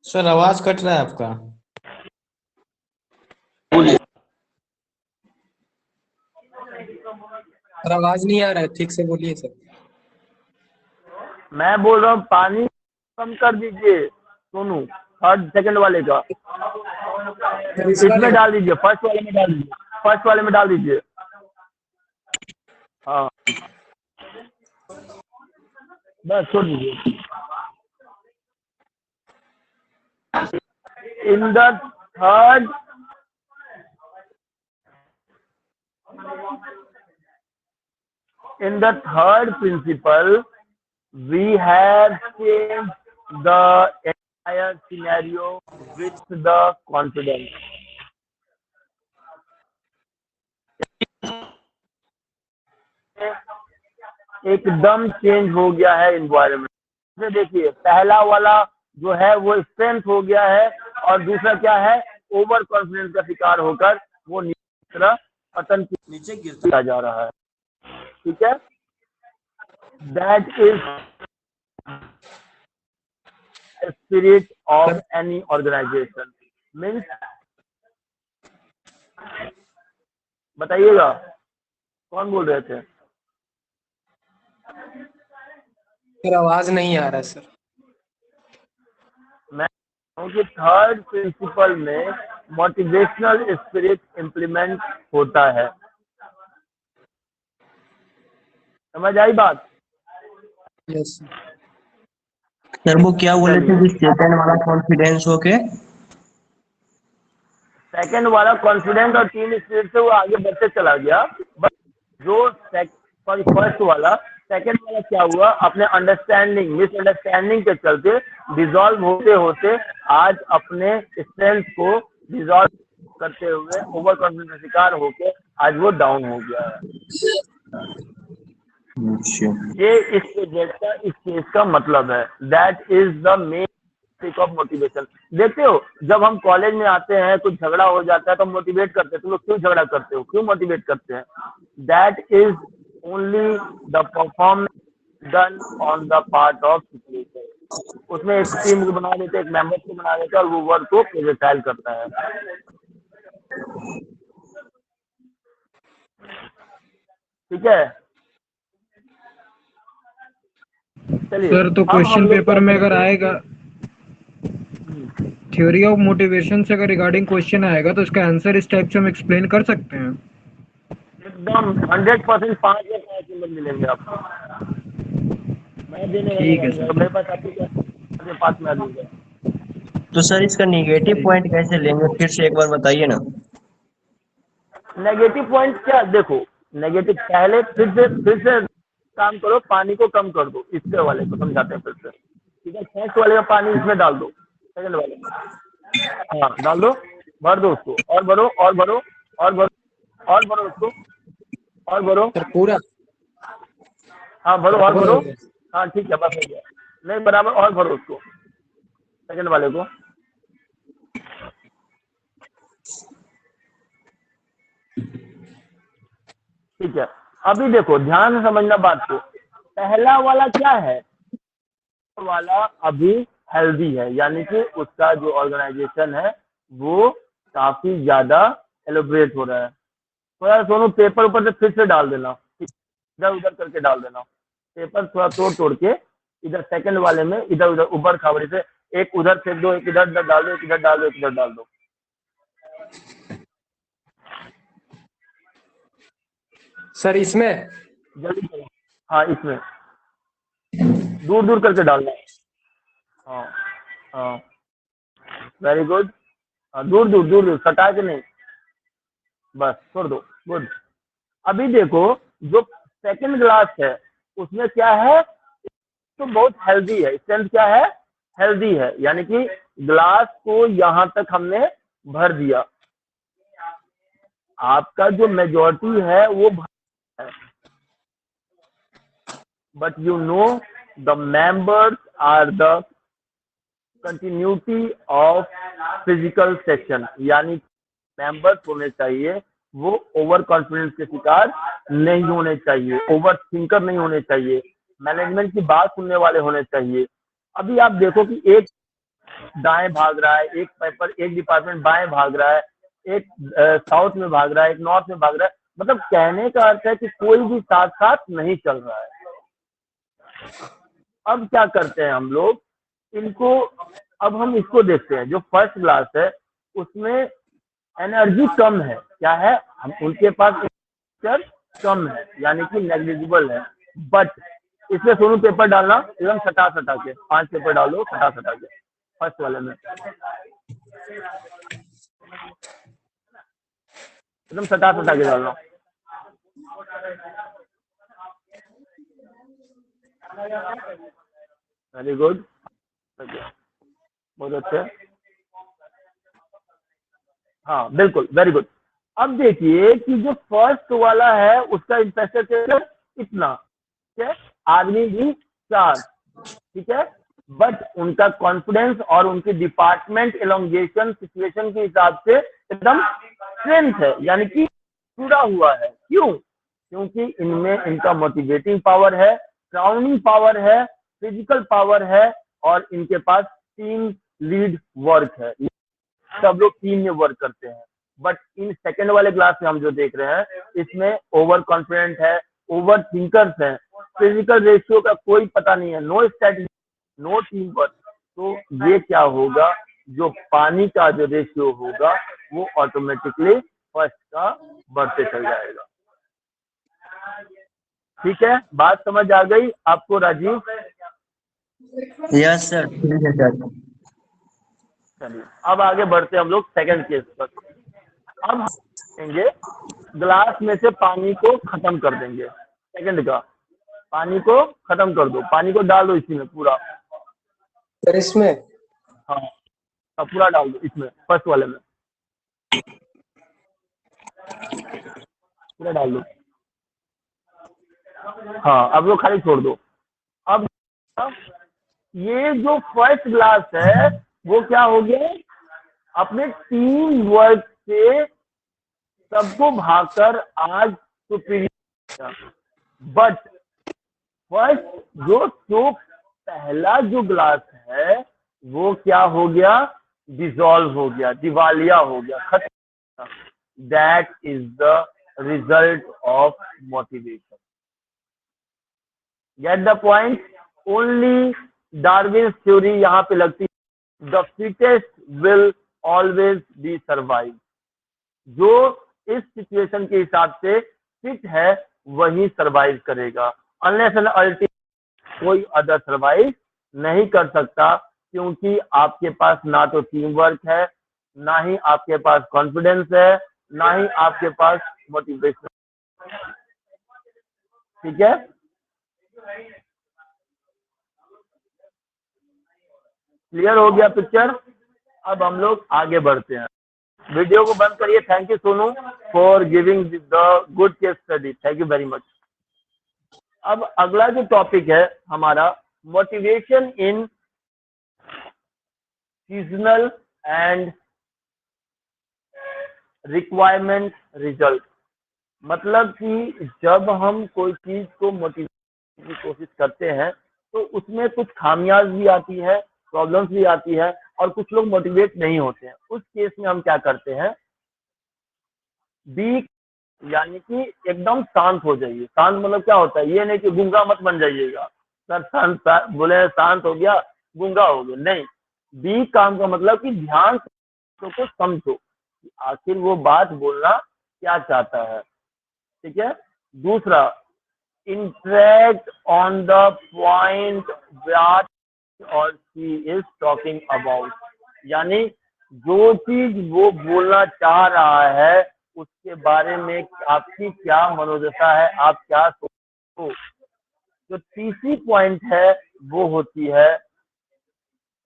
सर आवाज कट रहा है आपका। सर आवाज नहीं आ रहा है, ठीक से बोलिए सर। मैं बोल रहा हूँ पानी कम कर दीजिए सोनू, थर्ड सेकंड वाले का सर इस वाले इसमें का? डाल दीजिए, फर्स्ट वाले में डाल दीजिए, फर्स्ट वाले में डाल दीजिए। हाँ बस छोड़ दीजिए। In the third principle we have changed the entire scenario with the confidence. एकदम चेंज हो गया है इन्वायरमेंट। देखिए पहला वाला जो है वो स्ट्रेंथ हो गया है, और दूसरा क्या है, ओवर कॉन्फिडेंस का शिकार होकर वो पतन के नीचे गिरता जा रहा है। ठीक है, that is spirit of any organisation. Means बताइएगा कौन बोल रहे थे? सर आवाज नहीं आ रहा है सर। मैं कि थर्ड प्रिंसिपल में मोटिवेशनल स्पिरिट इम्प्लीमेंट होता है। समझ आई बात? यस सर वो क्या बोले थे कि सेकंड वाला कॉन्फिडेंस हो के सेकंड वाला कॉन्फिडेंस और टीम स्पिरिट से वो आगे बढ़ते चला गया, बट जो फर्स्ट वाला सेकंड वाला क्या हुआ, अपने अंडरस्टैंडिंग मिसअंडरस्टैंडिंग के चलते डिसॉल्व होते होते आज अपने स्ट्रेंथ को डिसॉल्व करते हुए ओवर कॉन्फिडेंस का शिकार होके आज वो डाउन हो गया है। ये इस केस का मतलब है। That is the main of motivation. देखते हो जब हम कॉलेज में आते हैं कुछ झगड़ा हो जाता है तो मोटिवेट करते हैं, तुम लोग क्यों झगड़ा करते हो, क्यों मोटिवेट करते हैं? That is only the performance done on the part of situation. उसमें एक टीम को बना देते, एक मेंबर को बना देते और वो वर्क को प्रोजेक्टाइल करता है। ठीक है, चलिए। सर तो क्वेश्चन पेपर में अगर आएगा थ्योरी ऑफ मोटिवेशन से अगर रिगार्डिंग क्वेश्चन आएगा तो इसका आंसर इस टाइप से हम एक्सप्लेन कर सकते हैं। एकदम 100% 5 या 5 नंबर मिलेंगे आपको। मैं देने ठीक है सर। मेरे पास आपके पास में आ दूंगा। तो सर इसका नेगेटिव पॉइंट कैसे लेंगे, फिर से एक बार बताइए ना। नेगेटिव पॉइंट क्या, देखो नेगेटिव पहले फिर से काम करो, पानी को कम कर दो, इससे वाले को समझाते हैं फिर से। ठीक है, फर्स्ट वाले का पानी इसमें डाल दो, सेकंड वाले में हाँ डाल दो, भर दो उसको, और भरो और भरो और भरो और भरो उसको और भरो सर पूरा। हाँ भरो और भरो। हाँ ठीक है, बस हो गया। नहीं बराबर, और भरो उसको, सेकंड वाले को। ठीक है, अभी देखो ध्यान से समझना बात को। पहला वाला क्या है, वाला अभी हेल्दी है, यानी कि उसका जो ऑर्गेनाइजेशन है वो काफी ज्यादा एलोबरेट हो रहा है। थोड़ा सोनू पेपर ऊपर से फिर से डाल देना, इधर उधर करके डाल देना, पेपर थोड़ा तोड़ के इधर सेकंड वाले में इधर उधर उबर खाबड़ी से एक उधर फेंक दो, एक इधर डाल दो, एक इधर डाल दो, एक इधर डाल दो। सर इसमें जल्दी करो। हाँ इसमें दूर दूर करके डालना है। हाँ हाँ वेरी गुड। हाँ दूर दूर दूर दूर, सटा के नहीं, बस छोड़ दो। गुड। अभी देखो जो सेकंड ग्लास है उसमें क्या है, तो बहुत हेल्दी है, स्ट्रेंथ क्या है, हेल्दी है, यानी कि ग्लास को यहां तक हमने भर दिया। आपका जो मेजॉरिटी है वो है, but you know the members are the continuity of physical section, यानी मेंबर्स होने चाहिए वो ओवर कॉन्फिडेंस के शिकार नहीं होने चाहिए, ओवर थिंकर नहीं होने चाहिए, मैनेजमेंट की बात सुनने वाले होने चाहिए। अभी आप देखो कि एक दाएं भाग रहा है, एक पेपर एक डिपार्टमेंट बाएं भाग रहा है, एक साउथ में भाग रहा है, एक नॉर्थ में भाग रहा है, मतलब कहने का अर्थ है कि कोई भी साथ साथ नहीं चल रहा है। अब क्या करते हैं हम लोग इनको, अब हम इसको देखते हैं। जो फर्स्ट ग्लास है उसमें एनर्जी कम है, क्या है, हम उनके पास कम है यानी कि नेग्लिजिबल है। बट इसमें सोनू पेपर डालना एकदम सटा सटा के, 5 पेपर डालो सटा सटा के फर्स्ट वाले में, एकदम सटा सटा के डालना। वेरी गुड, बहुत अच्छे, हाँ बिल्कुल, वेरी गुड। अब देखिए कि जो फर्स्ट वाला है उसका इंफ्रास्ट्रक्चर इतना, ठीक है, आदमी भी 4, ठीक है, बट उनका कॉन्फिडेंस और उनकी डिपार्टमेंट एलोंगेशन सिचुएशन के हिसाब से एकदम स्ट्रेंथ है, यानी कि जुड़ा हुआ है। क्यों? क्योंकि इनमें इनका मोटिवेटिंग पावर है, क्राउनिंग पावर है, फिजिकल पावर है, और इनके पास टीम लीड वर्क है, सब लोग टीम में वर्क करते हैं। बट इन सेकंड वाले क्लास में हम जो देख रहे हैं इसमें ओवर कॉन्फिडेंट है, ओवर थिंकर्स है, फिजिकल रेशियो का कोई पता नहीं है, no strategy, no team work. तो ये क्या होगा, जो पानी का जो रेशियो होगा वो ऑटोमेटिकली फर्स्ट का बढ़ते चल जाएगा। ठीक है, बात समझ आ गई आपको राजीव? यस सर, ठीक है सर। चलिए अब आगे बढ़ते हैं हम लोग सेकंड केस पर। अब हम देंगे ग्लास में से पानी को खत्म कर देंगे। सेकंड का पानी को खत्म कर दो, पानी को डाल दो इसी में पूरा, सर इसमें हाँ पूरा डाल दो इसमें, फर्स्ट वाले में पूरा डाल दो, हाँ अब वो खाली छोड़ दो। अब ये जो फर्स्ट ग्लास है वो क्या हो गया, अपने टीम वर्क से सबको भागकर आज सुपीरियर। बट फर्स्ट जो पहला जो ग्लास है वो क्या हो गया, डिसॉल्व हो गया, दिवालिया हो गया, खत्म। That is the result of motivation. Get the point? Only Darwin theory यहाँ पे लगती है, the fittest will always be survive. जो इस सिचुएशन के हिसाब से फिट है वही सरवाइव करेगा, अनलेस एंड अल्टीमेटली कोई अदर सरवाइव नहीं कर सकता, क्योंकि आपके पास ना तो टीम वर्क है, ना ही आपके पास कॉन्फिडेंस है, ना ही आपके पास मोटिवेशन। ठीक है, क्लियर हो गया पिक्चर? अब हम लोग आगे बढ़ते हैं। वीडियो को बंद करिए। Thank you Sonu for giving the good case study, thank you very much. अब अगला जो टॉपिक है हमारा, motivation in seasonal and requirement result. मतलब कि जब हम कोई चीज को मोटिवेट की कोशिश करते हैं तो उसमें कुछ खामियाज भी आती है, प्रॉब्लम्स भी आती है, और कुछ लोग मोटिवेट नहीं होते हैं। उस केस में हम क्या करते हैं, बी यानी कि एकदम शांत हो जाइए। शांत मतलब क्या होता है, ये नहीं कि गूंगा मत बन जाइएगा, सर शांत बोले शांत हो गया गूंगा हो गया, नहीं। बी काम का मतलब कि ध्यान को समझो कि आखिर वो बात बोलना क्या चाहता है। ठीक है, दूसरा, interact on the point what और शी इज टॉकिंग अबाउट, यानी जो चीज वो बोलना चाह रहा है उसके बारे में आपकी क्या मनोदशा है, आप क्या सोचते हो। जो तीसरी पॉइंट है वो होती है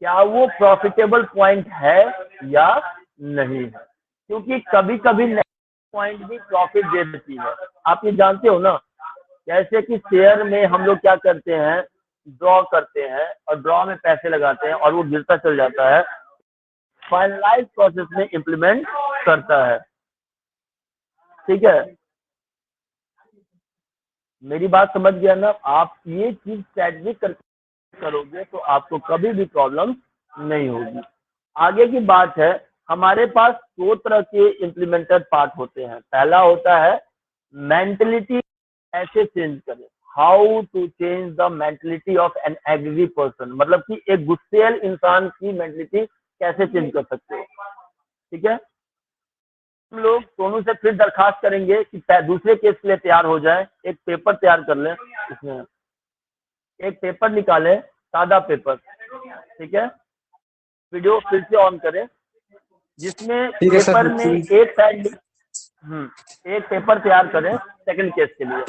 क्या वो प्रॉफिटेबल पॉइंट है या नहीं है, क्योंकि कभी कभी पॉइंट भी प्रॉफिट दे देती है। आप ये जानते हो ना, जैसे कि शेयर में हम लोग क्या करते हैं, ड्रॉ करते हैं और ड्रॉ में पैसे लगाते हैं और वो गिरता चल जाता है, फाइनलाइज प्रोसेस में इम्प्लीमेंट करता है। ठीक है, मेरी बात समझ गया ना? आप ये चीज स्ट्रेटजिक करोगे तो आपको कभी भी प्रॉब्लम नहीं होगी। आगे की बात है, हमारे पास 2 तरह के इम्प्लीमेंटेड पार्ट होते हैं। पहला होता है मेंटलिटी ऐसे चेंज करें, how to change the mentality of an angry person, मतलब कि एक गुस्सेल इंसान की मेंटलिटी कैसे चेंज कर सकते हो। ठीक है, हम लोग सोनू से फिर दरखास्त करेंगे कि दूसरे केस के लिए तैयार हो जाए, एक पेपर तैयार कर ले, इसमें एक पेपर निकाले, सादा पेपर, ठीक है, वीडियो फिर से ऑन करें, जिसमें ठीक है सर, पेपर में एक साइड एक पेपर तैयार करें सेकंड केस के लिए।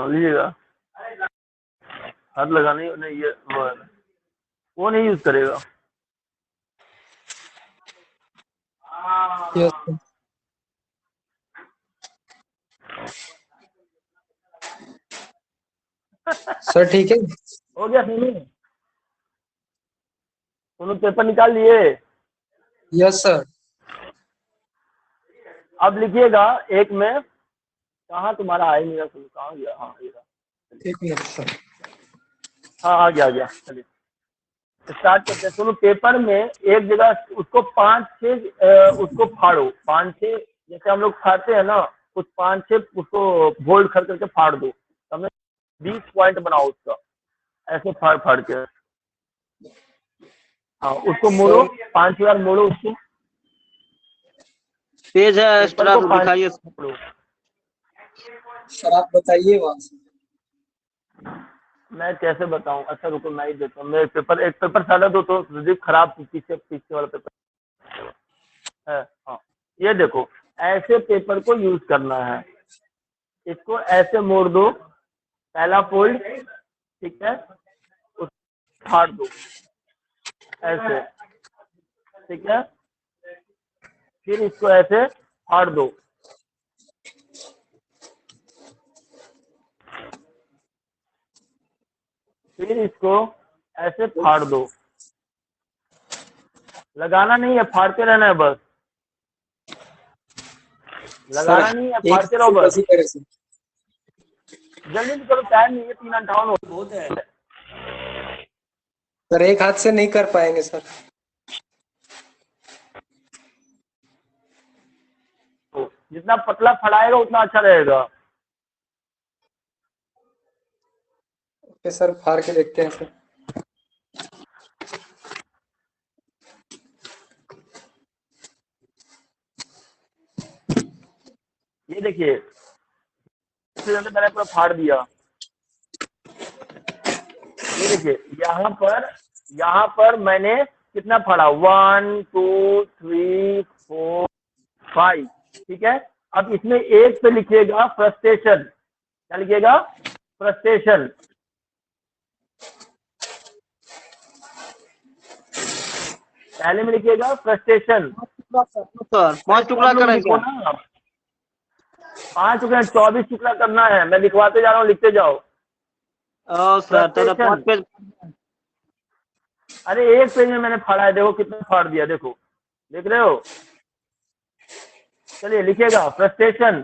लीजिएगा, हाथ लगाने नहीं, ये वो नहीं यूज करेगा। Yes sir. ठीक है, हो गया सोनू, सोनू पेपर निकाल लिए। Yes sir. अब लिखिएगा एक में, कहाँ तुम्हारा है मेरा सोनू, कहाँ गया, हाँ ये रहा। एक मिनट सर। हाँ आ गया, चलिए स्टार्ट करते हैं। सोनू पेपर में एक जगह उसको 5-6 उसको फाड़ो, 5-6 जैसे हम लोग फाड़ते हैं ना, कुछ 5-6 उसको फोल्ड कर करके फाड़ दो, हमें 20 पॉइंट बनाओ उसका, ऐसे फाड़ फाड़ के। हाँ उसको मोड़ो, 5 बार मोड़ो उसको। पेज है पेपर एक्स्ट्रा, को तो 5 दिखाइए। मोड़ो। सर आप बताइए वहां से। मैं कैसे बताऊं, अच्छा रुको मैं ही देता हूँ। मेरे पेपर, एक पेपर सादा दो तो रिजिप खराब, पीछे वाला पेपर है। हाँ ये देखो, ऐसे पेपर को यूज करना है, इसको ऐसे मोड़ दो, पहला फोल्ड, ठीक है, उसको फाड़ दो ऐसे, ठीक है, फिर इसको ऐसे फाड़ दो, फिर इसको ऐसे फाड़ दो, लगाना नहीं है, फाड़ते रहना है बस, लगाना नहीं है, फाड़ते रहो बस, जल्दी करो, टाइम नहीं है, 3:58 हो बहुत है। सर एक हाथ से नहीं कर पाएंगे सर। तो जितना पतला फड़ाएगा उतना अच्छा रहेगा। ओके सर, फाड़ के देखते हैं सर। ये देखिए, मैंने पूरा फाड़ दिया, ये देखिए यहाँ पर मैंने कितना फाड़ा, 1 2 3 4 5, ठीक है। अब इसमें एक पे लिखिएगा फ्रस्ट्रेशन, क्या लिखिएगा, फ्रस्ट्रेशन, पहले में लिखिएगा फ्रस्ट्रेशन। सर 5 टुकड़ा करें क्या? 5 टुकड़ा, 24 टुकड़ा करना है, मैं लिखवाते जा रहा हूँ, लिखते जाओ। सर तो 5 पेज। अरे एक पेज में मैंने फाड़ा है, देखो कितना फाड़ दिया, देखो देख रहे हो। चलिए लिखिएगा फ्रस्ट्रेशन,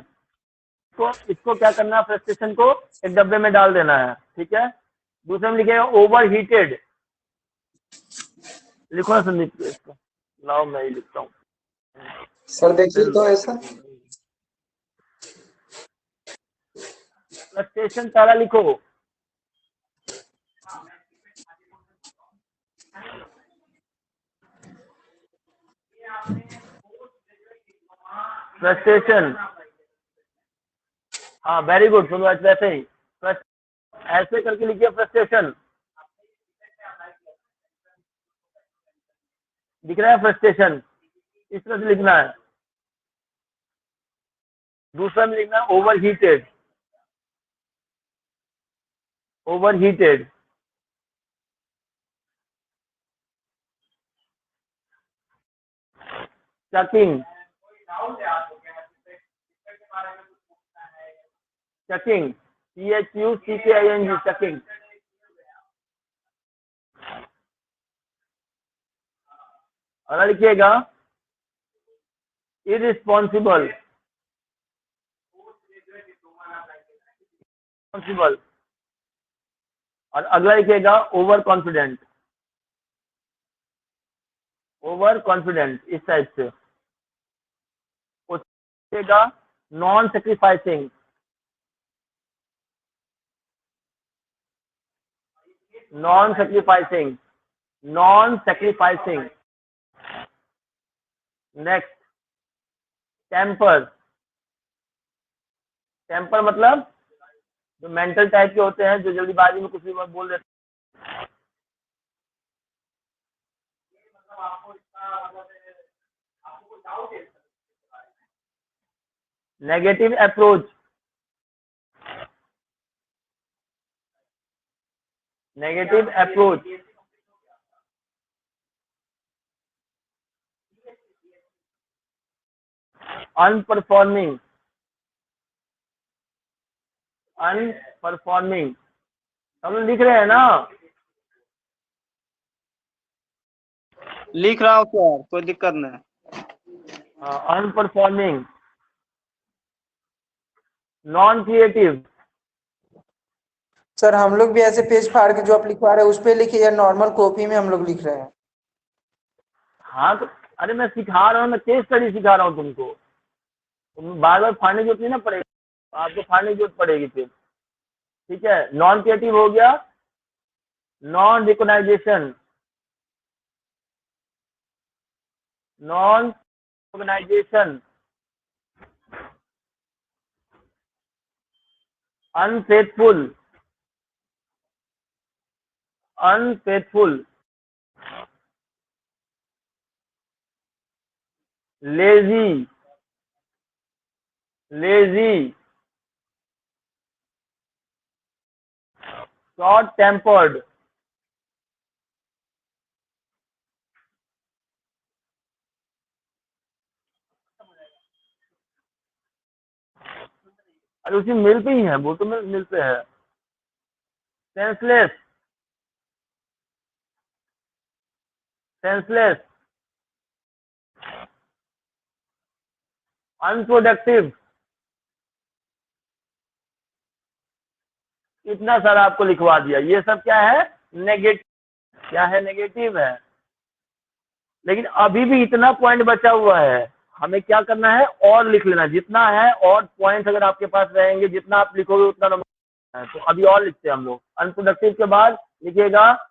इसको क्या करना है, फ्रस्ट्रेशन को एक डब्बे में डाल देना है, ठीक है। दूसरे में लिखिएगा ओवर हीटेड, लिखो ना संदीप इसको, लाओ मैं ही लिखता हूँ। सर देखिए तो ऐसा फ्रस्ट्रेशन सारा लिखो, फ्रस्ट्रेशन, हाँ वेरी गुड, सुनो वैसे ही ऐसे करके लिखिए फ्रस्ट्रेशन, दिख रहा है फ्रस्ट्रेशन, इस तरह से लिखना है। दूसरा में लिखना है over heated, over heated, chucking, chucking, CHUCKING, chucking. अगला लिखिएगा इररिस्पॉन्सिबल, रिस्पॉन्सिबल, और अगला लिखिएगा ओवर कॉन्फिडेंट, ओवर कॉन्फिडेंट, इस टाइप से। लिखिएगा non sacrificing, non sacrificing, non sacrificing. Next temper, temper मतलब जो मेंटल टाइप के होते हैं, जो जल्दीबाजी में कुछ भी बोल देते हैं। Negative approach, negative approach, unperforming, unperforming. हम लोग लिख रहे हैं ना? लिख रहा हूँ सर, कोई दिक्कत नहीं। अनपरफॉर्मिंग, नॉन क्रिएटिव। सर हम लोग भी ऐसे पेज फाड़ के जो आप लिखवा रहे हैं उस पे लिखिए या नॉर्मल कॉपी में हम लोग लिख रहे हैं? हाँ तो अरे मैं सिखा रहा हूँ, मैं केस स्टडी सिखा रहा हूँ तुमको, तुम बार बार फाड़ने की जरूरत नहीं ना पड़ेगी, आपको फाड़ने की जरूरत पड़ेगी फिर। ठीक है, नॉन क्रिएटिव हो गया, non recognization, non recognization, unfaithful, unfaithful, lazy, lazy, short tempered, अरे उसी मिलते ही हैं वो तो, मिलते हैं। Senseless, senseless, unproductive. इतना सारा आपको लिखवा दिया, ये सब क्या है? नेगेटिव, क्या है? नेगेटिव है। लेकिन अभी भी इतना पॉइंट बचा हुआ है, हमें क्या करना है? और लिख लेना जितना है, और पॉइंट अगर आपके पास रहेंगे, जितना आप लिखोगे उतना नंबर है। तो अभी और लिखते हैं हम लोग। अनप्रोडक्टिव के बाद लिखिएगा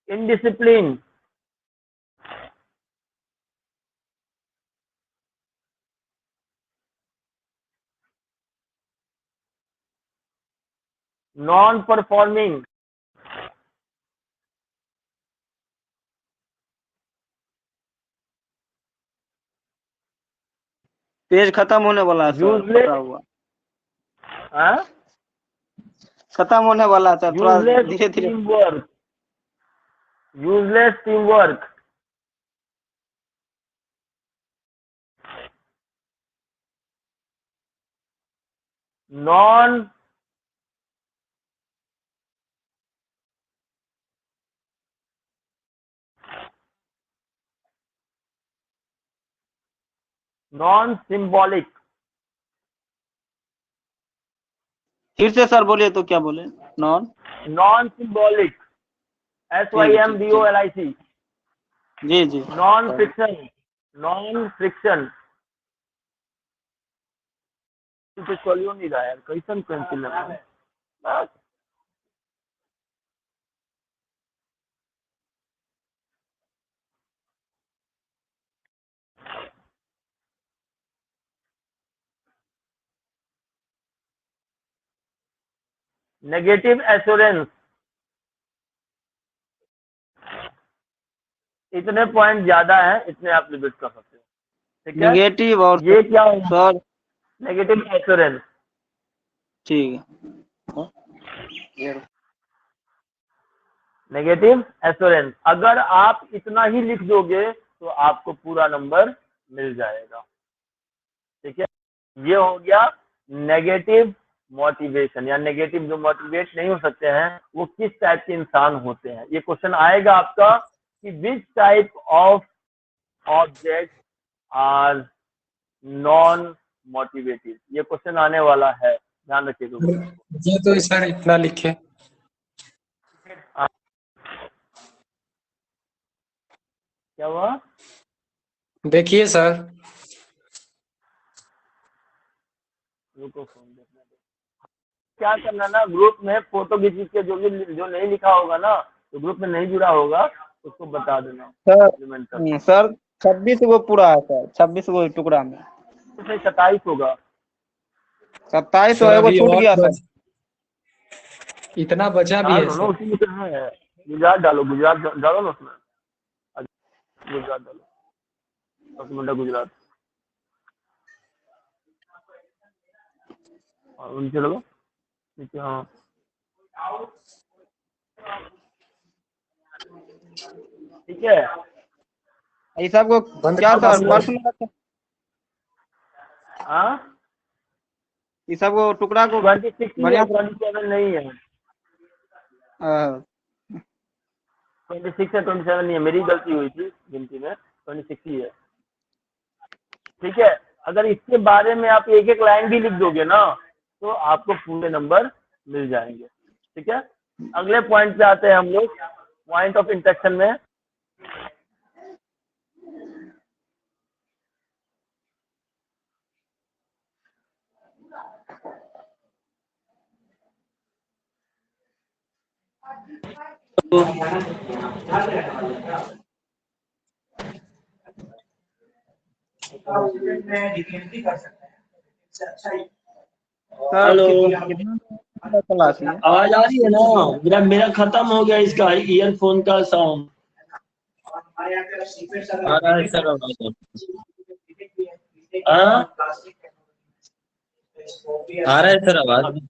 इनडिसिप्लिन, नॉन परफॉर्मिंग, पेज खत्म होने वाला है सर, यूजलेस, पकड़ा हुआ खत्म होने वाला है सर, थोड़ा यूजलेस धीरे धीरे। Team work, useless team work, non non symbolic. फिर से सर बोलिए तो क्या बोले? Non non symbolic, SYMBOLIC। जी जी। Non friction, non friction. तो चलियो नहीं रहा यार, कैसन पेंसिल है? Negative assurance. इतने पॉइंट ज्यादा है, इतने आप लिमिट कर सकते हो। ठीक है, नेगेटिव और ये क्या होगा? Sir negative assurance. ठीक है। नेगेटिव एश्योरेंस, अगर आप इतना ही लिख दोगे तो आपको पूरा नंबर मिल जाएगा। ठीक है, ये हो गया नेगेटिव मोटिवेशन या नेगेटिव जो मोटिवेट नहीं हो सकते हैं वो किस टाइप के इंसान होते हैं। ये क्वेश्चन आएगा आपका कि which type of object are non motivative, ये क्वेश्चन आने वाला है, ध्यान रखिएगा। ये तो सर इतना लिखे। क्या हुआ? देखिए सर, रुको फोन देखना दो। क्या करना ना, ग्रुप में फोटो खींच के जो नहीं लिखा होगा ना, तो ग्रुप में नहीं जुड़ा होगा उसको बता देना सर। सर 26 गो पूरा है सर, 26 गो टुकड़ा में 27 होगा। 27 सर है, वो अभी छूट और गया सर। इतना बचा भी है सर। उसी में है, गुजरात डालो, गुजरात डालो ना उसमें, गुजरात डालो, गुजरात और उनके लोगों नीचे। हाँ ठीक है, ये सब को क्या सर पर्सनल? हाँ ये सब को टुकड़ा को 26 बढ़िया 27 नहीं है, 26 है 27 नहीं है, मेरी गलती हुई थी गिनती में, 26 ही है। ठीक है, अगर इसके बारे में आप एक एक लाइन भी लिख दोगे ना तो आपको पूरे नंबर मिल जाएंगे। ठीक है, अगले पॉइंट पे आते हैं हम लोग, पॉइंट ऑफ इंटरेक्शन में। हेलो, क्लास में आवाज आ रही है ना? मेरा खत्म हो गया इसका ईयरफोन का साउंड। आ रहा है सर आवाज? आ रहा है सर आवाज?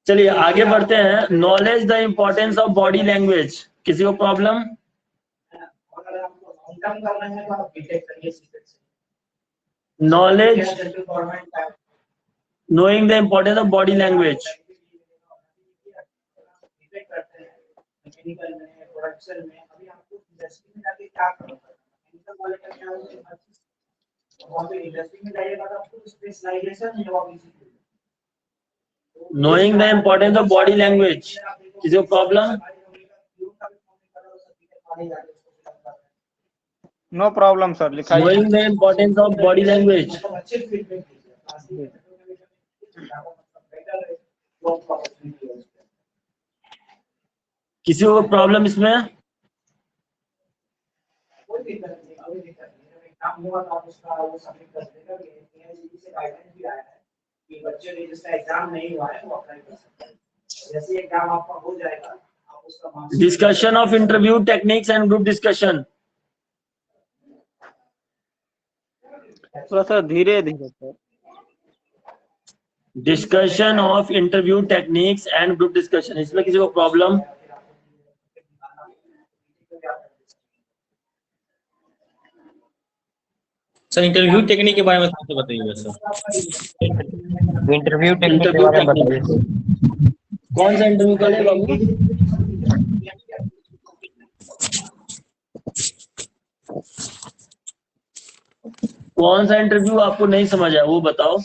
चलिए आगे बढ़ते हैं। Knowledge the importance of body language, किसी को problem? Knowledge, knowing the importance of body language. Knowing the importance of body language, is your problem? No problem sir, लिखाइए। Knowing the importance of body language. किसी को प्रॉब्लम इसमें? Discussion of interview techniques and group discussion. थोड़ा सा धीरे धीरे sir. Discussion of interview techniques and group discussion, इसमें किसी को प्रॉब्लम? सर इंटरव्यू टेक्निक के बारे में थोड़ा सा बताइएगा सर। इंटरव्यू टेक्निक के बारे में बताइए। कौन सा इंटरव्यू का है बाबू? कौन सा इंटरव्यू आपको नहीं समझ आया वो बताओ।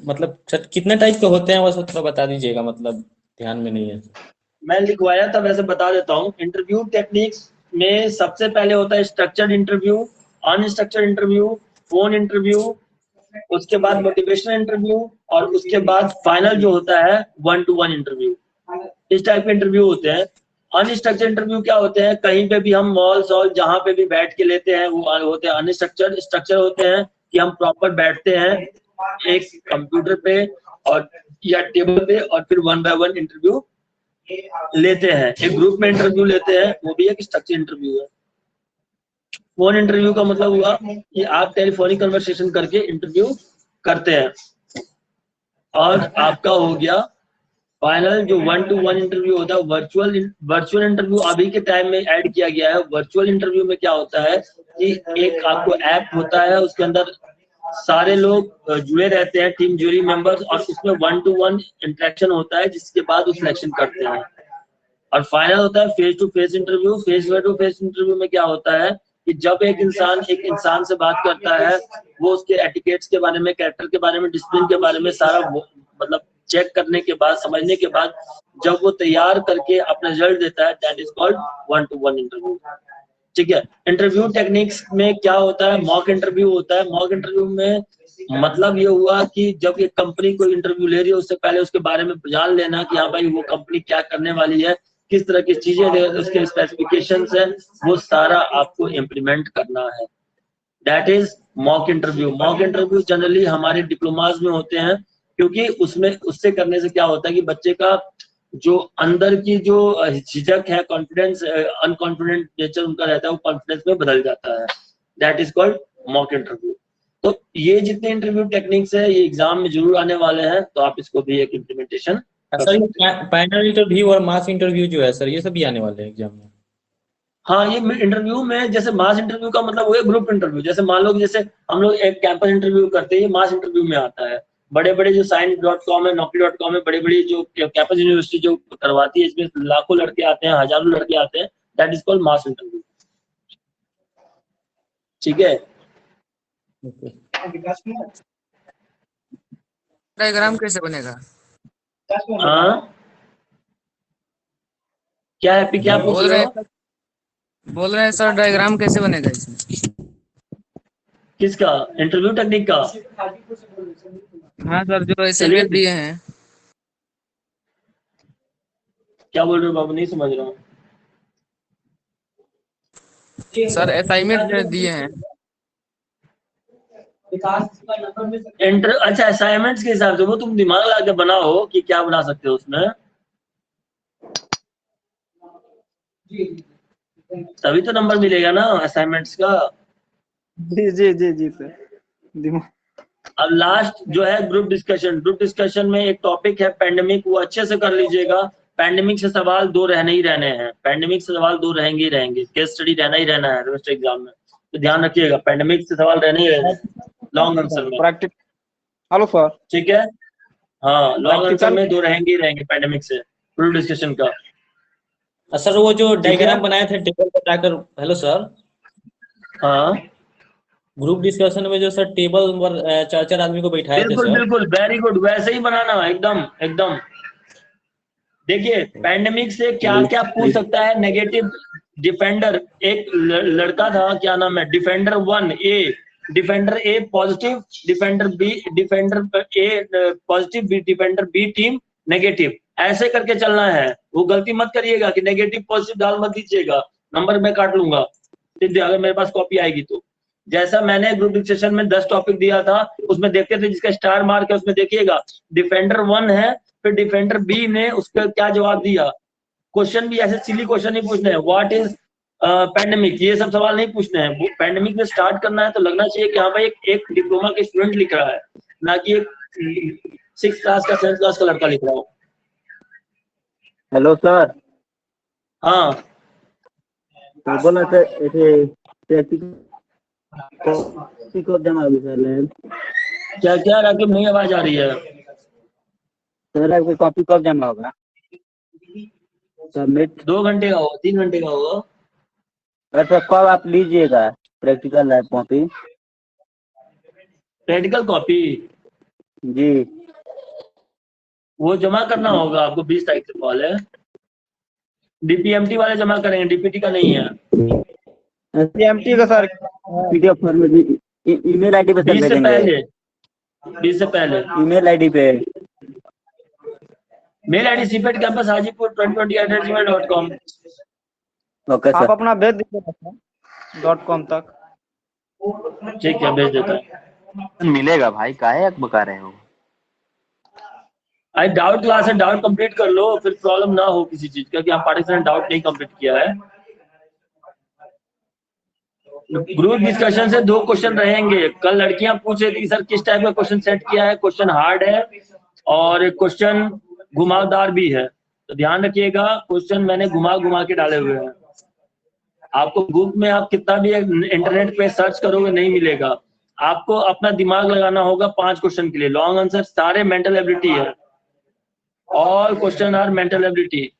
मतलब सर कितने टाइप के होते हैं वो सब थोड़ा बता दीजिएगा, मतलब ध्यान में नहीं है। मैं लिखवाया था, वैसे बता देता हूँ। इंटरव्यू टेक्निक्स में सबसे पहले होता है structured interview, unstructured interview, phone interview, उसके बाद मोटिवेशनल इंटरव्यू, और उसके बाद फाइनल जो होता है 1-to-1 इंटरव्यू। इस टाइप के इंटरव्यू होते हैं। अनस्ट्रक्चर्ड इंटरव्यू क्या होते हैं? कहीं पे भी हम मॉल सॉल जहाँ पे भी बैठ के लेते हैं वो होते हैं अनस्ट्रक्चर्ड। स्ट्रक्चर होते हैं कि हम प्रॉपर बैठते हैं एक कंप्यूटर पे और या टेबल पे और फिर 1 by 1 इंटरव्यू लेते हैं। एक ग्रुप में इंटरव्यू लेते हैं, वो भी एक स्ट्रक्चर इंटरव्यू है। फोन इंटरव्यू का मतलब हुआ कि आप टेलीफोनिक कन्वर्सेशन करके इंटरव्यू करते हैं। और आपका हो गया फाइनल जो 1-to-1 इंटरव्यू होता है, वर्चुअल इंटरव्यू अभी के टाइम में ऐड किया गया है। वर्चुअल इंटरव्यू में क्या होता है कि एक आपको ऐप होता है, उसके अंदर सारे लोग जुड़े रहते हैं, टीम जूरी मेंबर्स, और उसमें 1-to-1 इंटरेक्शन होता है, जिसके बाद वो सिलेक्शन करते हैं। और फाइनल होता है face to face interview. Face to face interview में क्या होता है कि जब एक इंसान से बात करता है, वो उसके एटिकेट्स के बारे में, कैरेक्टर के बारे में, डिसिप्लिन के बारे में सारा मतलब चेक करने के बाद, समझने के बाद जब वो तैयार करके अपना रिजल्ट देता है, that is called 1-to-1 interview. ठीक है। इंटरव्यू टेक्निक्स में क्या होता है, मॉक इंटरव्यू होता है। मॉक इंटरव्यू में मतलब ये हुआ कि जब एक कंपनी कोई इंटरव्यू ले रही है, उससे पहले उसके बारे में जान लेना कि हाँ भाई वो कंपनी क्या करने वाली है, किस तरह की चीजें, उसके स्पेसिफिकेशंस है, वो सारा आपको इम्प्लीमेंट करना है। That is mock interview. Mock interview generally हमारे डिप्लोमास में होते हैं, क्योंकि उससे करने से क्या होता है कि बच्चे का जो अंदर की जो झिझक है, कॉन्फिडेंस, अनकॉन्फिडेंट नेचर उनका रहता है, वो कॉन्फिडेंस में बदल जाता है। That is called mock interview. तो ये जितने इंटरव्यू टेक्निक्स है, ये एग्जाम में जरूर आने वाले हैं, तो आप इसको भी एक इम्प्लीमेंटेशन। सर पैनल इंटरव्यू और मास इंटरव्यू जो है सर, ये सब भी आने वाले हैं एग्जाम में? हाँ, ये इंटरव्यू में जैसे मास इंटरव्यू का मतलब वो है ग्रुप इंटरव्यू। जैसे मान लो कि जैसे हम लोग एक कैंपस इंटरव्यू करते हैं, ये मास इंटरव्यू में आता है। बड़े बड़े जो Science.com है, Naukri.com है, बड़ी बड़ी जो कैंपस यूनिवर्सिटी जो करवाती है, इसमें लाखों लड़के आते हैं, हजारों लड़के आते हैं, that is called mass interview. ठीक है। डायग्राम कैसे बनेगा? हाँ, क्या है, क्या पूछ रहे हो? बोल रहे हैं सर, डायग्राम कैसे बनेगा इसमें? किसका? इंटरव्यू टेक्निक का? हाँ सर, जो असाइनमेंट दिए हैं। क्या बोल रहे हो बाबू, नहीं समझ रहा हूँ सर। असाइनमेंट दिए हैं। अच्छा, असाइनमेंट्स के हिसाब से वो तुम दिमाग लगा के बनाओ कि क्या बना सकते हो उसमें, तभी तो नंबर मिलेगा ना असाइनमेंट्स का। जी जी जी जी सर। अब लास्ट जो है ग्रुप डिस्कशन। ग्रुप डिस्कशन में एक टॉपिक है पेंडेमिक, वो अच्छे से कर लीजिएगा। पेंडेमिक से सवाल 2 रहने ही रहने हैं, पेंडेमिक से सवाल 2 रहेंगे ही रहेंगे। केस स्टडी रहना ही रहना है सेमेस्टर एग्जाम में, तो ध्यान रखिएगा, पेंडेमिक से सवाल रहने ही रहने लॉन्ग आंसर में। Hello sir. ठीक है। हाँ, लॉन्ग आंसर में 2 रहेंगे ही रहेंगे पेंडेमिक से, ग्रुप डिस्कशन का। सर वो जो डायग्राम बनाए थे टेबल बताकर, हेलो सर। हाँ, ग्रुप डिस्कशन में जो सर टेबल पर 4-4 आदमी को बैठाए थे बिल्कुल सर। बिल्कुल, वेरी गुड, वैसे ही बनाना, एकदम एकदम। देखिए, पैंडेमिक से क्या क्या पूछ सकता है। नेगेटिव डिफेंडर, एक लड़का था, क्या नाम है, defender 1 A, defender A positive, defender A positive, defender B team negative, ऐसे करके चलना है। वो गलती मत करिएगा कि नेगेटिव पॉजिटिव डाल मत दीजिएगा, नंबर मैं काट लूंगा अगर मेरे पास कॉपी आएगी तो। जैसा मैंने ग्रुप डिस्कशन में 10 टॉपिक दिया था, उसमें देखते थे जिसका स्टार मार्क है, उसमें देखिएगा डिफेंडर 1 है, फिर डिफेंडर बी ने उसका क्या जवाब दिया। क्वेश्चन भी ऐसे सिली क्वेश्चन नहीं पूछने हैं, व्हाट इज पैंडेमिक, ये सब सवाल नहीं पूछने हैं। पैंडेमिक में स्टार्ट करना है तो लगना चाहिए कि हाँ भाई एक डिप्लोमा के स्टूडेंट लिख रहा है, ना कि एक 6th क्लास का 7th क्लास का लड़का लिख रहा हो। Hello sir. हाँ, तो बोला सर ऐसे प्रैक्टिकल जमा भी कर रहे हैं। क्या क्या राकिब, नहीं आवाज आ रही है सर। आपकी कॉपी कब जमा होगा? सबमिट 2 घंटे का होगा, 3 घंटे का होगा। अच्छा, कब आप लीजिएगा practical lab copy? Practical copy जी, वो जमा करना होगा आपको, 20 तारीख से कॉल है। डीपीएमटी वाले जमा करेंगे, डीपीटी का नहीं है। डीपीएमटी का sir PDF format email ID पे 20 से पहले, 20 से पहले ईमेल आईडी पे। Mail ID CIPET campus Hajipur 2020@gmail.com। Okay sir. आप अपना भेज दीजिएगा .com तक। ठीक है, भेज देता हूँ। मिलेगा भाई, काहे आप बका रहे हो? आई डाउट क्लास है, डाउट कंप्लीट कर लो, फिर प्रॉब्लम ना हो किसी चीज का कि आप पार्टिसिपेंट ने डाउट नहीं कंप्लीट किया है। ग्रुप डिस्कशन से 2 क्वेश्चन रहेंगे। कल लड़कियां पूछ रही थी सर किस टाइप का क्वेश्चन सेट किया है, क्वेश्चन हार्ड है और क्वेश्चन घुमावदार भी है। तो ध्यान रखिएगा, क्वेश्चन मैंने घुमा घुमा के डाले हुए हैं। आपको बुक में आप कितना भी इंटरनेट पे सर्च करोगे नहीं मिलेगा। आपको अपना दिमाग लगाना होगा 5 क्वेश्चन के लिए। लॉन्ग आंसर सारे मेंटल एबिलिटी है, all question are mental ability.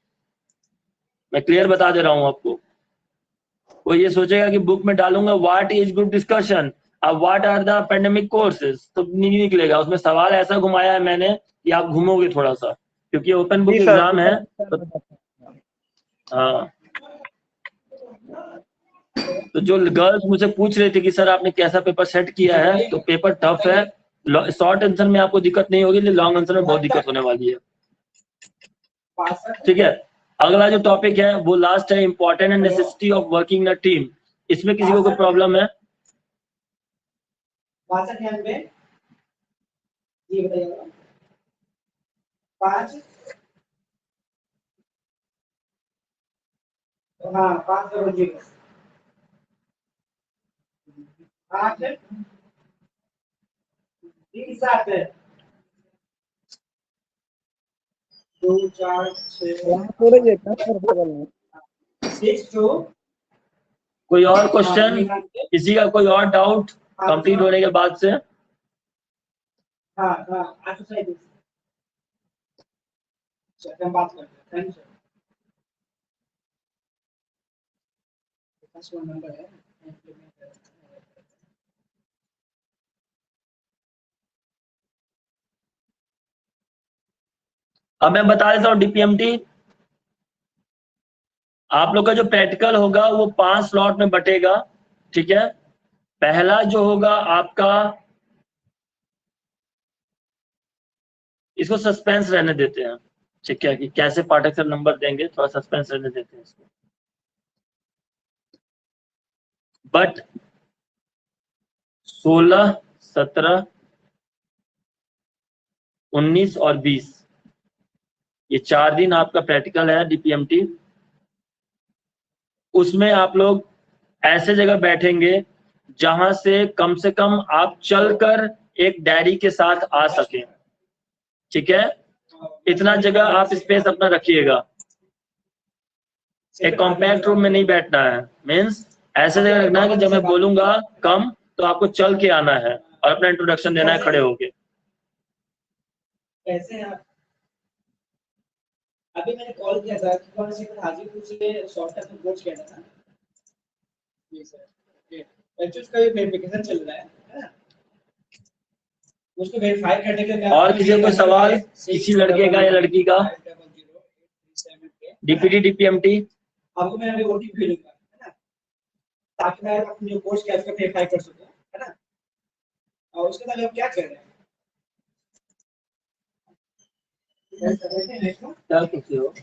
मैं क्लियर बता दे रहा हूं आपको। वो ये सोचेगा कि बुक में डालूंगा व्हाट इज ग्रुप डिस्कशन, अब what are the pandemic courses, तो नहीं निकलेगा। उसमें सवाल ऐसा घुमाया है मैंने कि आप घूमोगे थोड़ा सा, क्योंकि ओपन बुक एग्जाम है। हाँ, तो जो गर्ल्स मुझे पूछ रहे थे कि सर आपने कैसा पेपर सेट किया है, तो पेपर टफ है। शॉर्ट आंसर में आपको दिक्कत नहीं होगी, लेकिन लॉन्ग आंसर में बहुत दिक्कत होने वाली है। ठीक है, अगला जो टॉपिक है वो लास्ट है, important and necessity of working in a team. इसमें किसी को कोई प्रॉब्लम है? हाँ 5 8 7 2 4 6 2। कोई और क्वेश्चन, किसी का कोई और डाउट कंप्लीट होने के बाद से? हाँ एक्सरसाइज चलिए हम बात करते हैं। Thank you sir. नंबर है अब मैं बता देता हूँ डीपीएमटी। आप लोग का जो प्रैक्टिकल होगा वो 5 स्लॉट में बटेगा। ठीक है, पहला जो होगा आपका, इसको सस्पेंस रहने देते हैं। ठीक है, कि कैसे पाठक सर नंबर देंगे, थोड़ा सस्पेंस रहने देते हैं इसको। बट 16, 17, 19 और 20 ये 4 दिन आपका प्रैक्टिकल है डीपीएमटी। उसमें आप लोग ऐसे जगह बैठेंगे जहां से कम आप चलकर एक डायरी के साथ आ सकें। ठीक है, इतना जगह आप स्पेस अपना रखिएगा। एक कॉम्पैक्ट रूम में नहीं बैठना है, मीन्स ऐसे जगह रखना है कि जब मैं बोलूंगा कम तो आपको चल के आना है और अपना इंट्रोडक्शन देना है खड़े होके। कैसे हैं आप? अभी मैंने कॉल किया था कि कौन से हाजीपुर से शॉर्टकट में कोच किया था। जी सर, एक्चुअली का वेरिफिकेशन चल रहा है ना, उसको वेरीफाई करने के लिए। और किसी को सवाल, किसी लड़के का या लड़की का? डीपीटी डीपीएमटी आपको मैं अभी ओटीपी भेजूंगा, है ना, ताकि मैं अपने जो कोर्स क्या उसको वेरीफाई कर सकूं, है ना। और उसके बाद आप क्या कर रहे हैं? क्या पूछते हो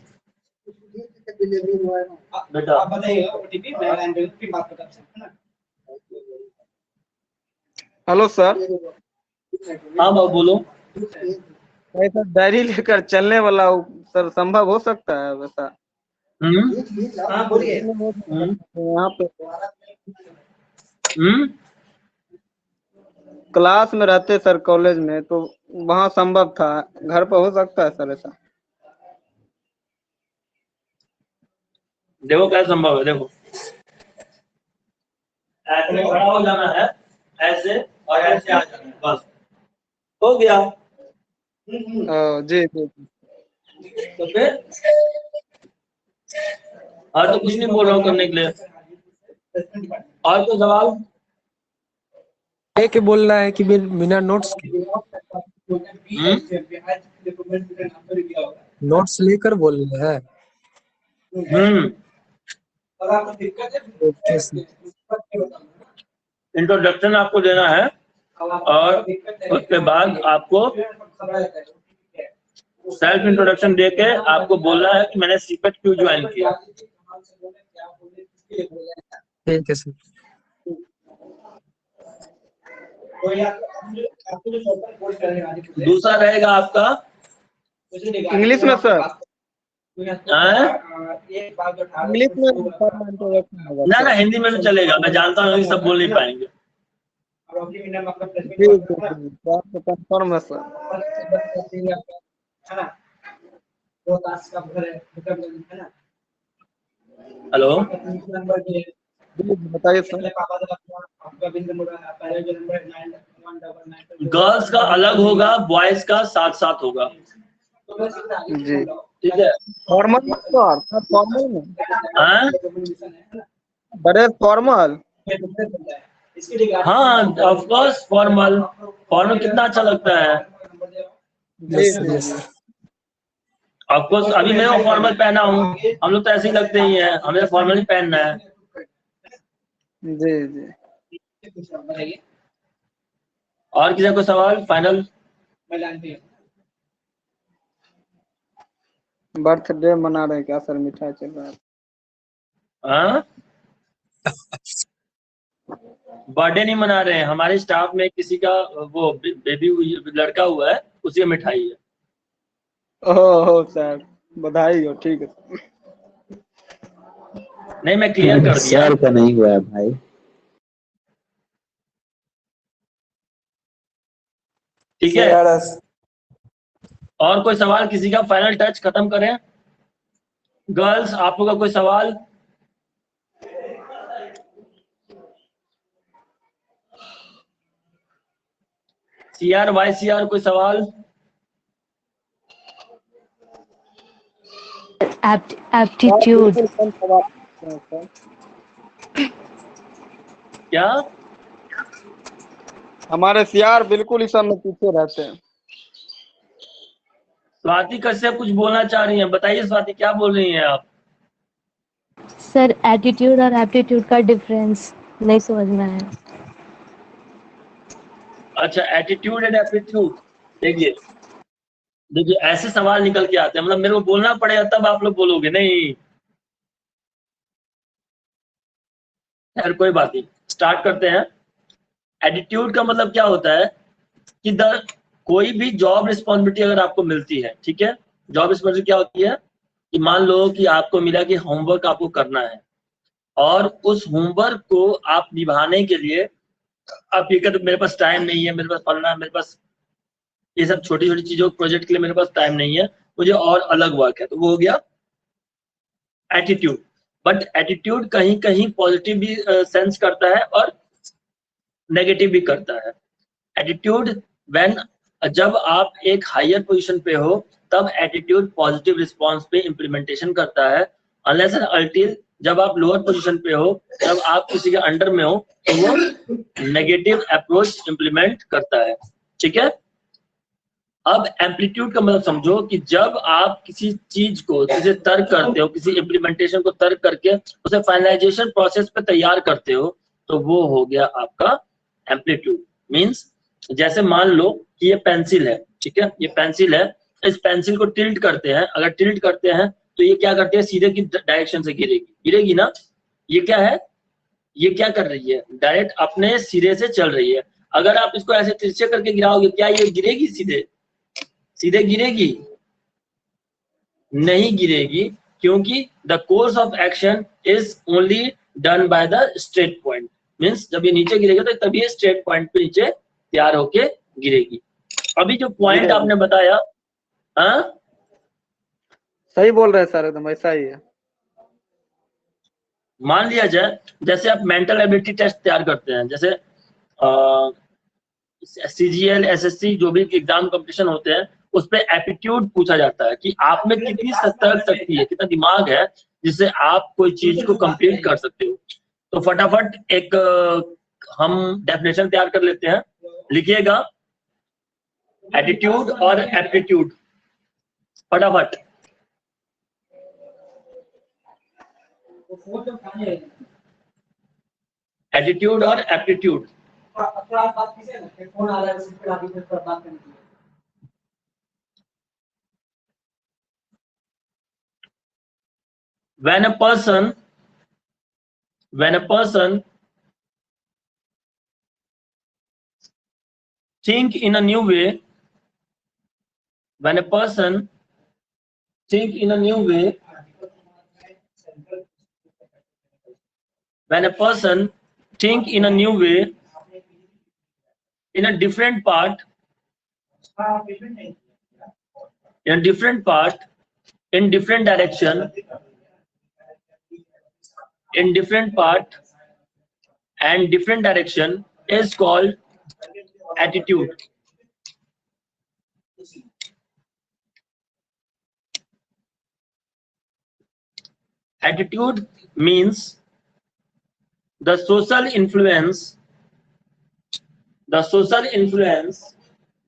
बेटा? आप बताइए ओटीपी, मैं एंड्रॉइड की बात बता सकता हूं, है ना। Hello sir. हाँ बाबू बोलो। ऐसा डायरी लेकर चलने वाला सर संभव हो सकता है वैसा? हाँ बोलिए। यहाँ पे क्लास में रहते सर, कॉलेज में, तो वहाँ संभव था, घर पर हो सकता है सर ऐसा? देखो क्या संभव है, देखो ऐसे खड़ा हो जाना है, ऐसे और ऐसे आ जाना है, बस हो गया। जी जी। तो फिर और तो कुछ नहीं बोल रहा हूँ करने के लिए। और कोई सवाल? के बोलना है कि बिना नोट्स के? नोट्स लेकर बोलना है। और आपको दिक्कत है? इंट्रोडक्शन आपको देना है और उसके बाद आपको सेल्फ इंट्रोडक्शन देके आपको बोलना है कि मैंने सीपेट क्यों ज्वाइन किया। ठीक है सर। दूसरा रहेगा आपका इंग्लिश में सर। इंग्लिश में ना ना, हिंदी में तो चलेगा, मैं जानता हूँ कि सब बोल नहीं पाएंगे। कंफर्म है सर। हेलो, बताइए सर। गर्ल्स का अलग होगा, बॉयज का साथ साथ होगा। जी ठीक है, फॉर्मल सर, फॉर्मल में हाँ बड़े फॉर्मल। हाँ, ऑफ कोर्स फॉर्मल। फॉर्मल कितना अच्छा लगता है। जी जी ऑफ कोर्स अभी मैं वो फॉर्मल पहना हूँ, हम लोग तो ऐसे ही लगते ही हैं, हमें फॉर्मल ही पहनना है। जी जी। और किसी को सवाल फाइनल? बर्थडे मना रहे क्या सर, मिठाई चल रहा है? हाँ, बर्थडे नहीं मना रहे हैं, हमारे स्टाफ में किसी का वो बेबी लड़का हुआ है, उसी का मिठाई है। ओह सर, बधाई हो। ठीक है नहीं, मैं क्लियर कर दिया। सर का नहीं हुआ है भाई। ठीक है, और कोई सवाल किसी का? फाइनल टच खत्म करें। गर्ल्स, आप लोग का कोई सवाल? CR YCR कोई सवाल? एप्टीट्यूड। क्या? हमारे CR बिल्कुल इस सब में पीछे रहते हैं। स्वाति कश्यप कुछ बोलना चाह रही हैं, बताइए स्वाति, क्या बोल रही हैं आप? सर एटीट्यूड और एप्टीट्यूड का डिफरेंस नहीं समझ में आया। अच्छा, एटीट्यूड एंड एप्टीट्यूड। देखिए देखिए, ऐसे सवाल निकल के आते हैं, मतलब मेरे को बोलना पड़ेगा तब आप लोग बोलोगे, नहीं यार कोई बात नहीं। स्टार्ट करते हैं। एटीट्यूड का मतलब क्या होता है कि कोई भी जॉब रिस्पॉन्सिबिलिटी अगर आपको मिलती है, ठीक है, जॉब रिस्पॉन्सिबिलिटी क्या होती है कि मान लो कि आपको मिला कि होमवर्क आपको करना है, और उस होमवर्क को आप निभाने के लिए आप ये कहते मेरे पास टाइम नहीं है, मेरे पास पढ़ना है, मेरे पास ये सब छोटी छोटी चीजों प्रोजेक्ट के लिए मेरे पास टाइम नहीं है, मुझे और अलग वर्क है, तो वो हो गया एटीट्यूड। बट एटीट्यूड कहीं कहीं पॉजिटिव भी सेंस करता है और नेगेटिव भी करता है। एटीट्यूड व्हेन, जब आप एक हायर पोजीशन पे हो तब एटीट्यूड पॉजिटिव रिस्पांस पे इम्प्लीमेंटेशन करता है। अनलेस एंड अनटिल जब आप लोअर पोजीशन पे हो, जब आप किसी के अंडर में हो, तो वो नेगेटिव अप्रोच इम्प्लीमेंट करता है। ठीक है, अब एम्पलीट्यूड का मतलब समझो कि जब आप किसी चीज को किसी तर्क करते हो, किसी इम्प्लीमेंटेशन को तर्क करके उसे फाइनलाइजेशन प्रोसेस पे तैयार करते हो, तो वो हो गया आपका एम्पलीट्यूड। मींस जैसे मान लो कि ये पेंसिल है, ठीक है, ये पेंसिल है, इस पेंसिल को टिल्ट करते हैं, अगर टिल्ट करते हैं तो ये क्या करते हैं, सीधे की डायरेक्शन से गिरेगी ना। ये क्या है, ये क्या कर रही है, डायरेक्ट अपने सिरे से चल रही है। अगर आप इसको ऐसे तिरछे करके गिराओगे, क्या ये गिरेगी? सीधे सीधे गिरेगी? नहीं गिरेगी, क्योंकि the course of action is only done by the straight point. Means जब ये नीचे गिरेगा तो तभी ये स्ट्रेट पॉइंट पे नीचे तैयार होके गिरेगी। अभी जो पॉइंट आपने बताया, हाँ सही बोल रहे हैं सर, एकदम ऐसा ही है। मान लिया जाए जैसे आप मेंटल एबिलिटी टेस्ट तैयार करते हैं, जैसे CGL SSC जो भी एग्जाम कंपटीशन होते हैं, उस पे एप्टीट्यूड पूछा जाता है कि आप में कितनी तर्क शक्ति है, कितना दिमाग है जिससे आप कोई चीज को कंप्लीट कर सकते हो। तो फटाफट एक हम डेफिनेशन तैयार कर लेते हैं, लिखिएगा एटीट्यूड और एप्टीट्यूड फटाफट। एटीट्यूड और aptitude. When a person think in a new way, when a person think in a new way, when a person think in a new way, in a different part, in different direction, in different part and different direction is called attitude. Attitude means the social influence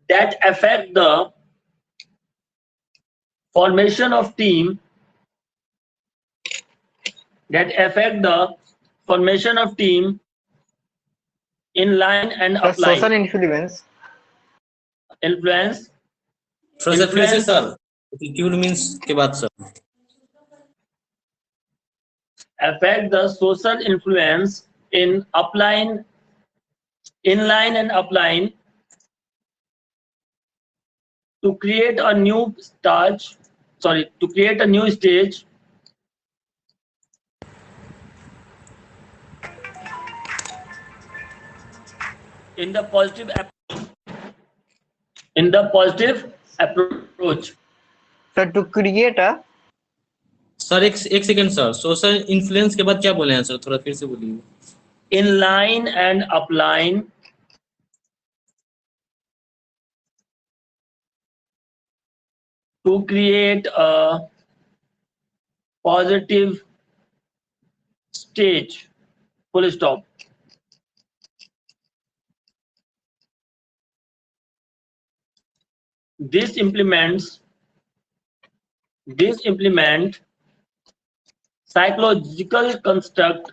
that affect the formation of team, in line and The upline. social influence. Influence. थोड़ा सा फिर से सर, एटीट्यूड मींस के बाद sir. Affect the social influence in upline, inline and upline to create a new stage in the positive approach. So to create a sir एक सेकंड सर, सोशल इन्फ्लुएंस के बाद क्या बोले हैं सर, थोड़ा फिर से बोलिए। Inline and upline to create a positive stage, full stop. This implement psychological construct.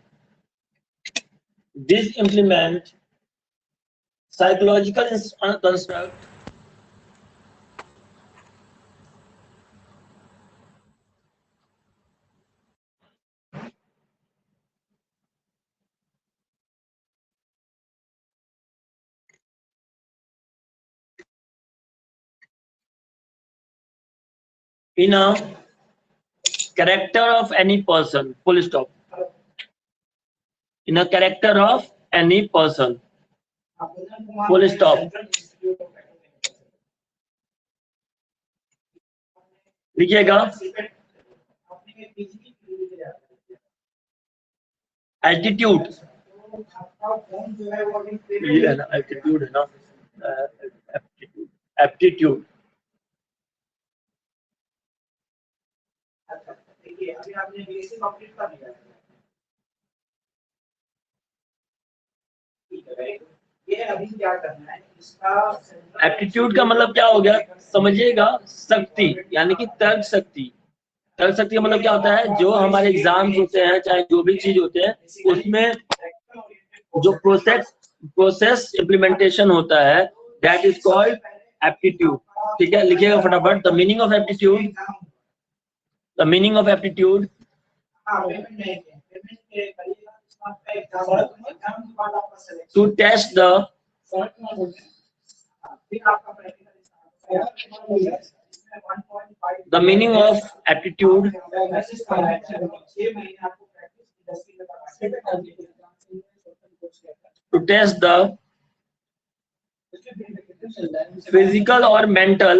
In a character of any person, full stop. In a character of any person, full stop. लिखिएगा एटीट्यूड, ये है ना एटीट्यूड, है ना एप्टीट्यूड। एप्टीट्यूड का मतलब क्या हो गया समझिएगा, शक्ति यानी कि तर्क शक्ति। तर्क शक्ति का मतलब क्या होता है, जो हमारे एग्जाम्स होते हैं चाहे जो भी चीज होते हैं उसमें जो प्रोसेस इम्प्लीमेंटेशन होता है, दैट इज कॉल्ड एप्टीट्यूड। ठीक है, लिखिएगा फटाफट। The meaning of aptitude to test the meaning of aptitude to test the physical or mental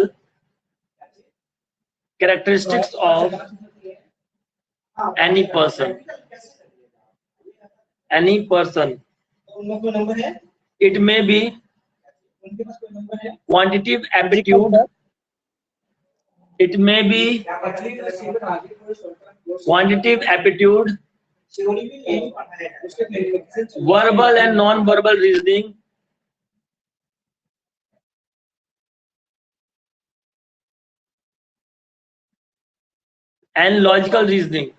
characteristics of any person. It may be quantitative aptitude, verbal and non-verbal reasoning, and logical reasoning.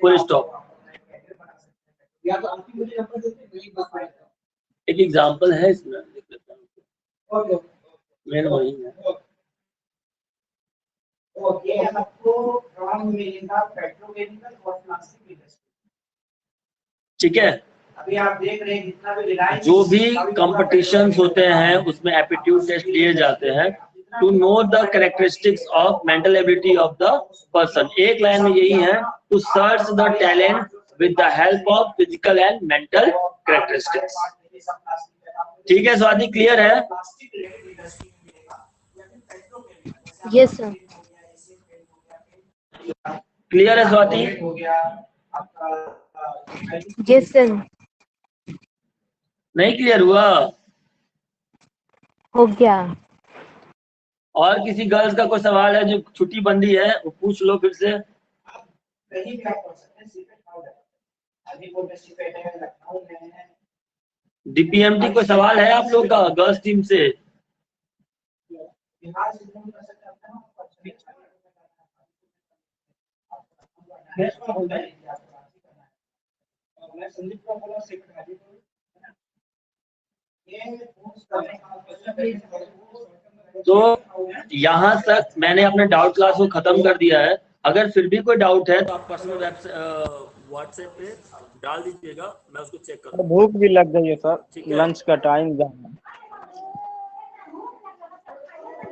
Full stop. एक एग्जाम्पल है इसमें, मेन वही है। ठीक है, अभी आप देख रहे हैं जितना भी जो भी कंपटीशंस होते हैं उसमें एप्टीट्यूड टेस्ट लिए जाते हैं to know the characteristics of mental ability of the person. एक लाइन में यही है, to search the talent with the help of physical and mental characteristics. ठीक है स्वाति, क्लियर है? Yes sir. क्लियर है स्वाति? Yes sir. नहीं क्लियर हुआ? हो गया। और किसी गर्ल्स का कोई सवाल है जो छुट्टी बंदी है वो पूछ लो फिर से। डीपीएमटी कोई सवाल है आप लोग का गर्ल्स टीम से? तो यहाँ तक मैंने अपने डाउट क्लास को खत्म कर दिया है। अगर फिर भी कोई डाउट है तो आप पर्सनल व्हाट्सएप पे डाल दीजिएगा, मैं उसको चेक करूँगा। भूख भी लग गई है सर, लंच का टाइम जाना।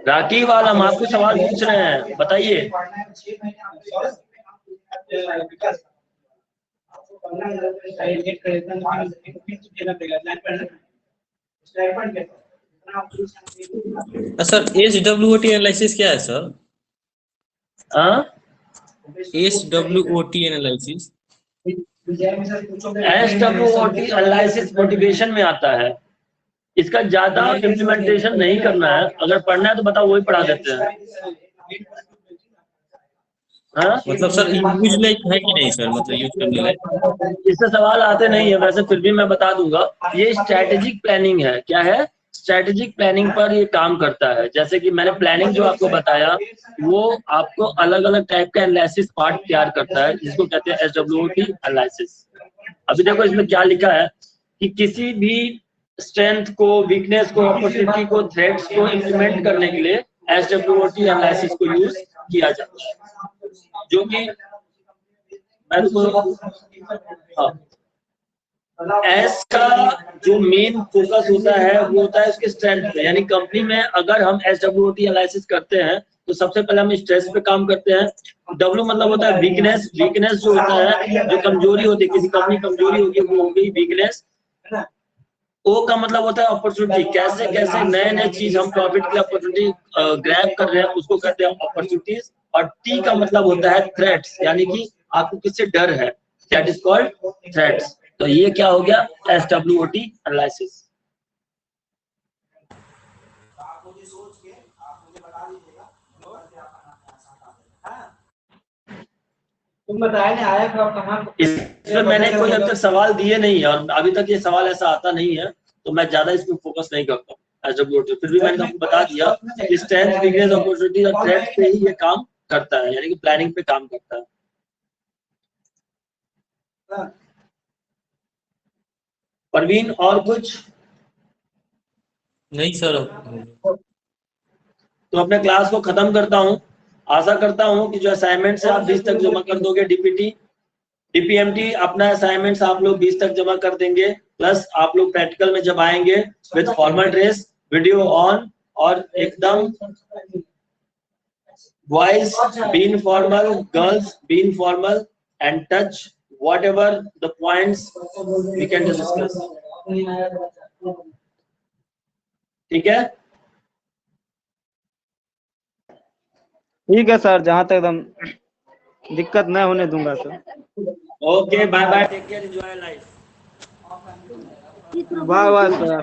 राकीब आलम आपको सवाल पूछ रहे हैं, बताइए। सर SWOT एनालिसिस क्या है sir? SWOT analysis. SWOT analysis motivation में आता है। इसका ज्यादा इम्प्लीमेंटेशन नहीं करना है, अगर पढ़ना है तो बताओ वही पढ़ा देते हैं। मतलब सर यूज लाइक है कि नहीं सर, मतलब यूज करने लायक? इससे सवाल आते नहीं है वैसे, फिर भी मैं बता दूंगा। ये स्ट्रेटेजिक प्लानिंग है। क्या है? स्ट्रेटेजिक प्लानिंग पर ये काम करता है। जैसे कि मैंने प्लानिंग जो आपको बताया वो आपको अलग अलग टाइप का एनालिसिस पार्ट तैयार करता है, जिसको कहते हैं SWOT एनालिसिस। अभी देखो इसमें क्या लिखा है कि किसी भी स्ट्रेंथ को, वीकनेस को, अपॉर्चुनिटी को, थ्रेट्स को इम्प्लीमेंट करने के लिए SWOT एनालिसिस को यूज किया जाता है, जो कि एस का जो मेन फोकस होता है वो होता है उसके स्ट्रेंथ पे। यानी कंपनी में अगर हम SWOT एनालिसिस करते हैं तो सबसे पहले हम स्ट्रेस पे काम करते हैं। W मतलब होता है वीकनेस। वीकनेस जो होता है, जो कमजोरी होती है, किसी कंपनी कमजोरी होगी वो हो गई वीकनेस। O का मतलब होता है अपॉर्चुनिटी। कैसे कैसे नए नए चीज हम प्रॉफिट के लिए अपॉर्चुनिटी ग्रैब कर रहे हैं, उसको कहते हैं अपॉर्चुनिटीज। और T का मतलब होता है थ्रेट्स, यानी कि आपको किससे डर है, दैट इज कॉल्ड थ्रेट्स। तो ये क्या हो गया? SWOT analysis. तुम बताए नहीं आया कब कहाँ? इसमें मैंने कोई अब तक सवाल दिए नहीं है और अभी तक ये सवाल ऐसा आता नहीं है, तो मैं ज्यादा इसमें फोकस नहीं करता हूँ SWOT। फिर भी मैंने आपको बता दिया कि स्ट्रेंथ, वीकनेस, अपॉर्चुनिटी और थ्रेट पे ही ये काम करता है, यानी कि प्लानिंग पे काम करता है। परवीन और कुछ? नहीं सर। तो अपने क्लास को खत्म करता हूँ। आशा करता हूँ कि जो असाइनमेंट्स है आप 20 तक जमा कर दोगे। DPMT अपना असाइनमेंट्स आप लोग 20 तक जमा कर देंगे। प्लस आप लोग प्रैक्टिकल में जब आएंगे with formal dress, video on, और एकदम boys be in formal, girls be in formal, and touch whatever the points we can discuss. ठीक है? ठीक है सर, जहाँ तक एकदम दिक्कत न होने दूंगा sir. Okay, bye bye, take care, enjoy life. Bye bye sir.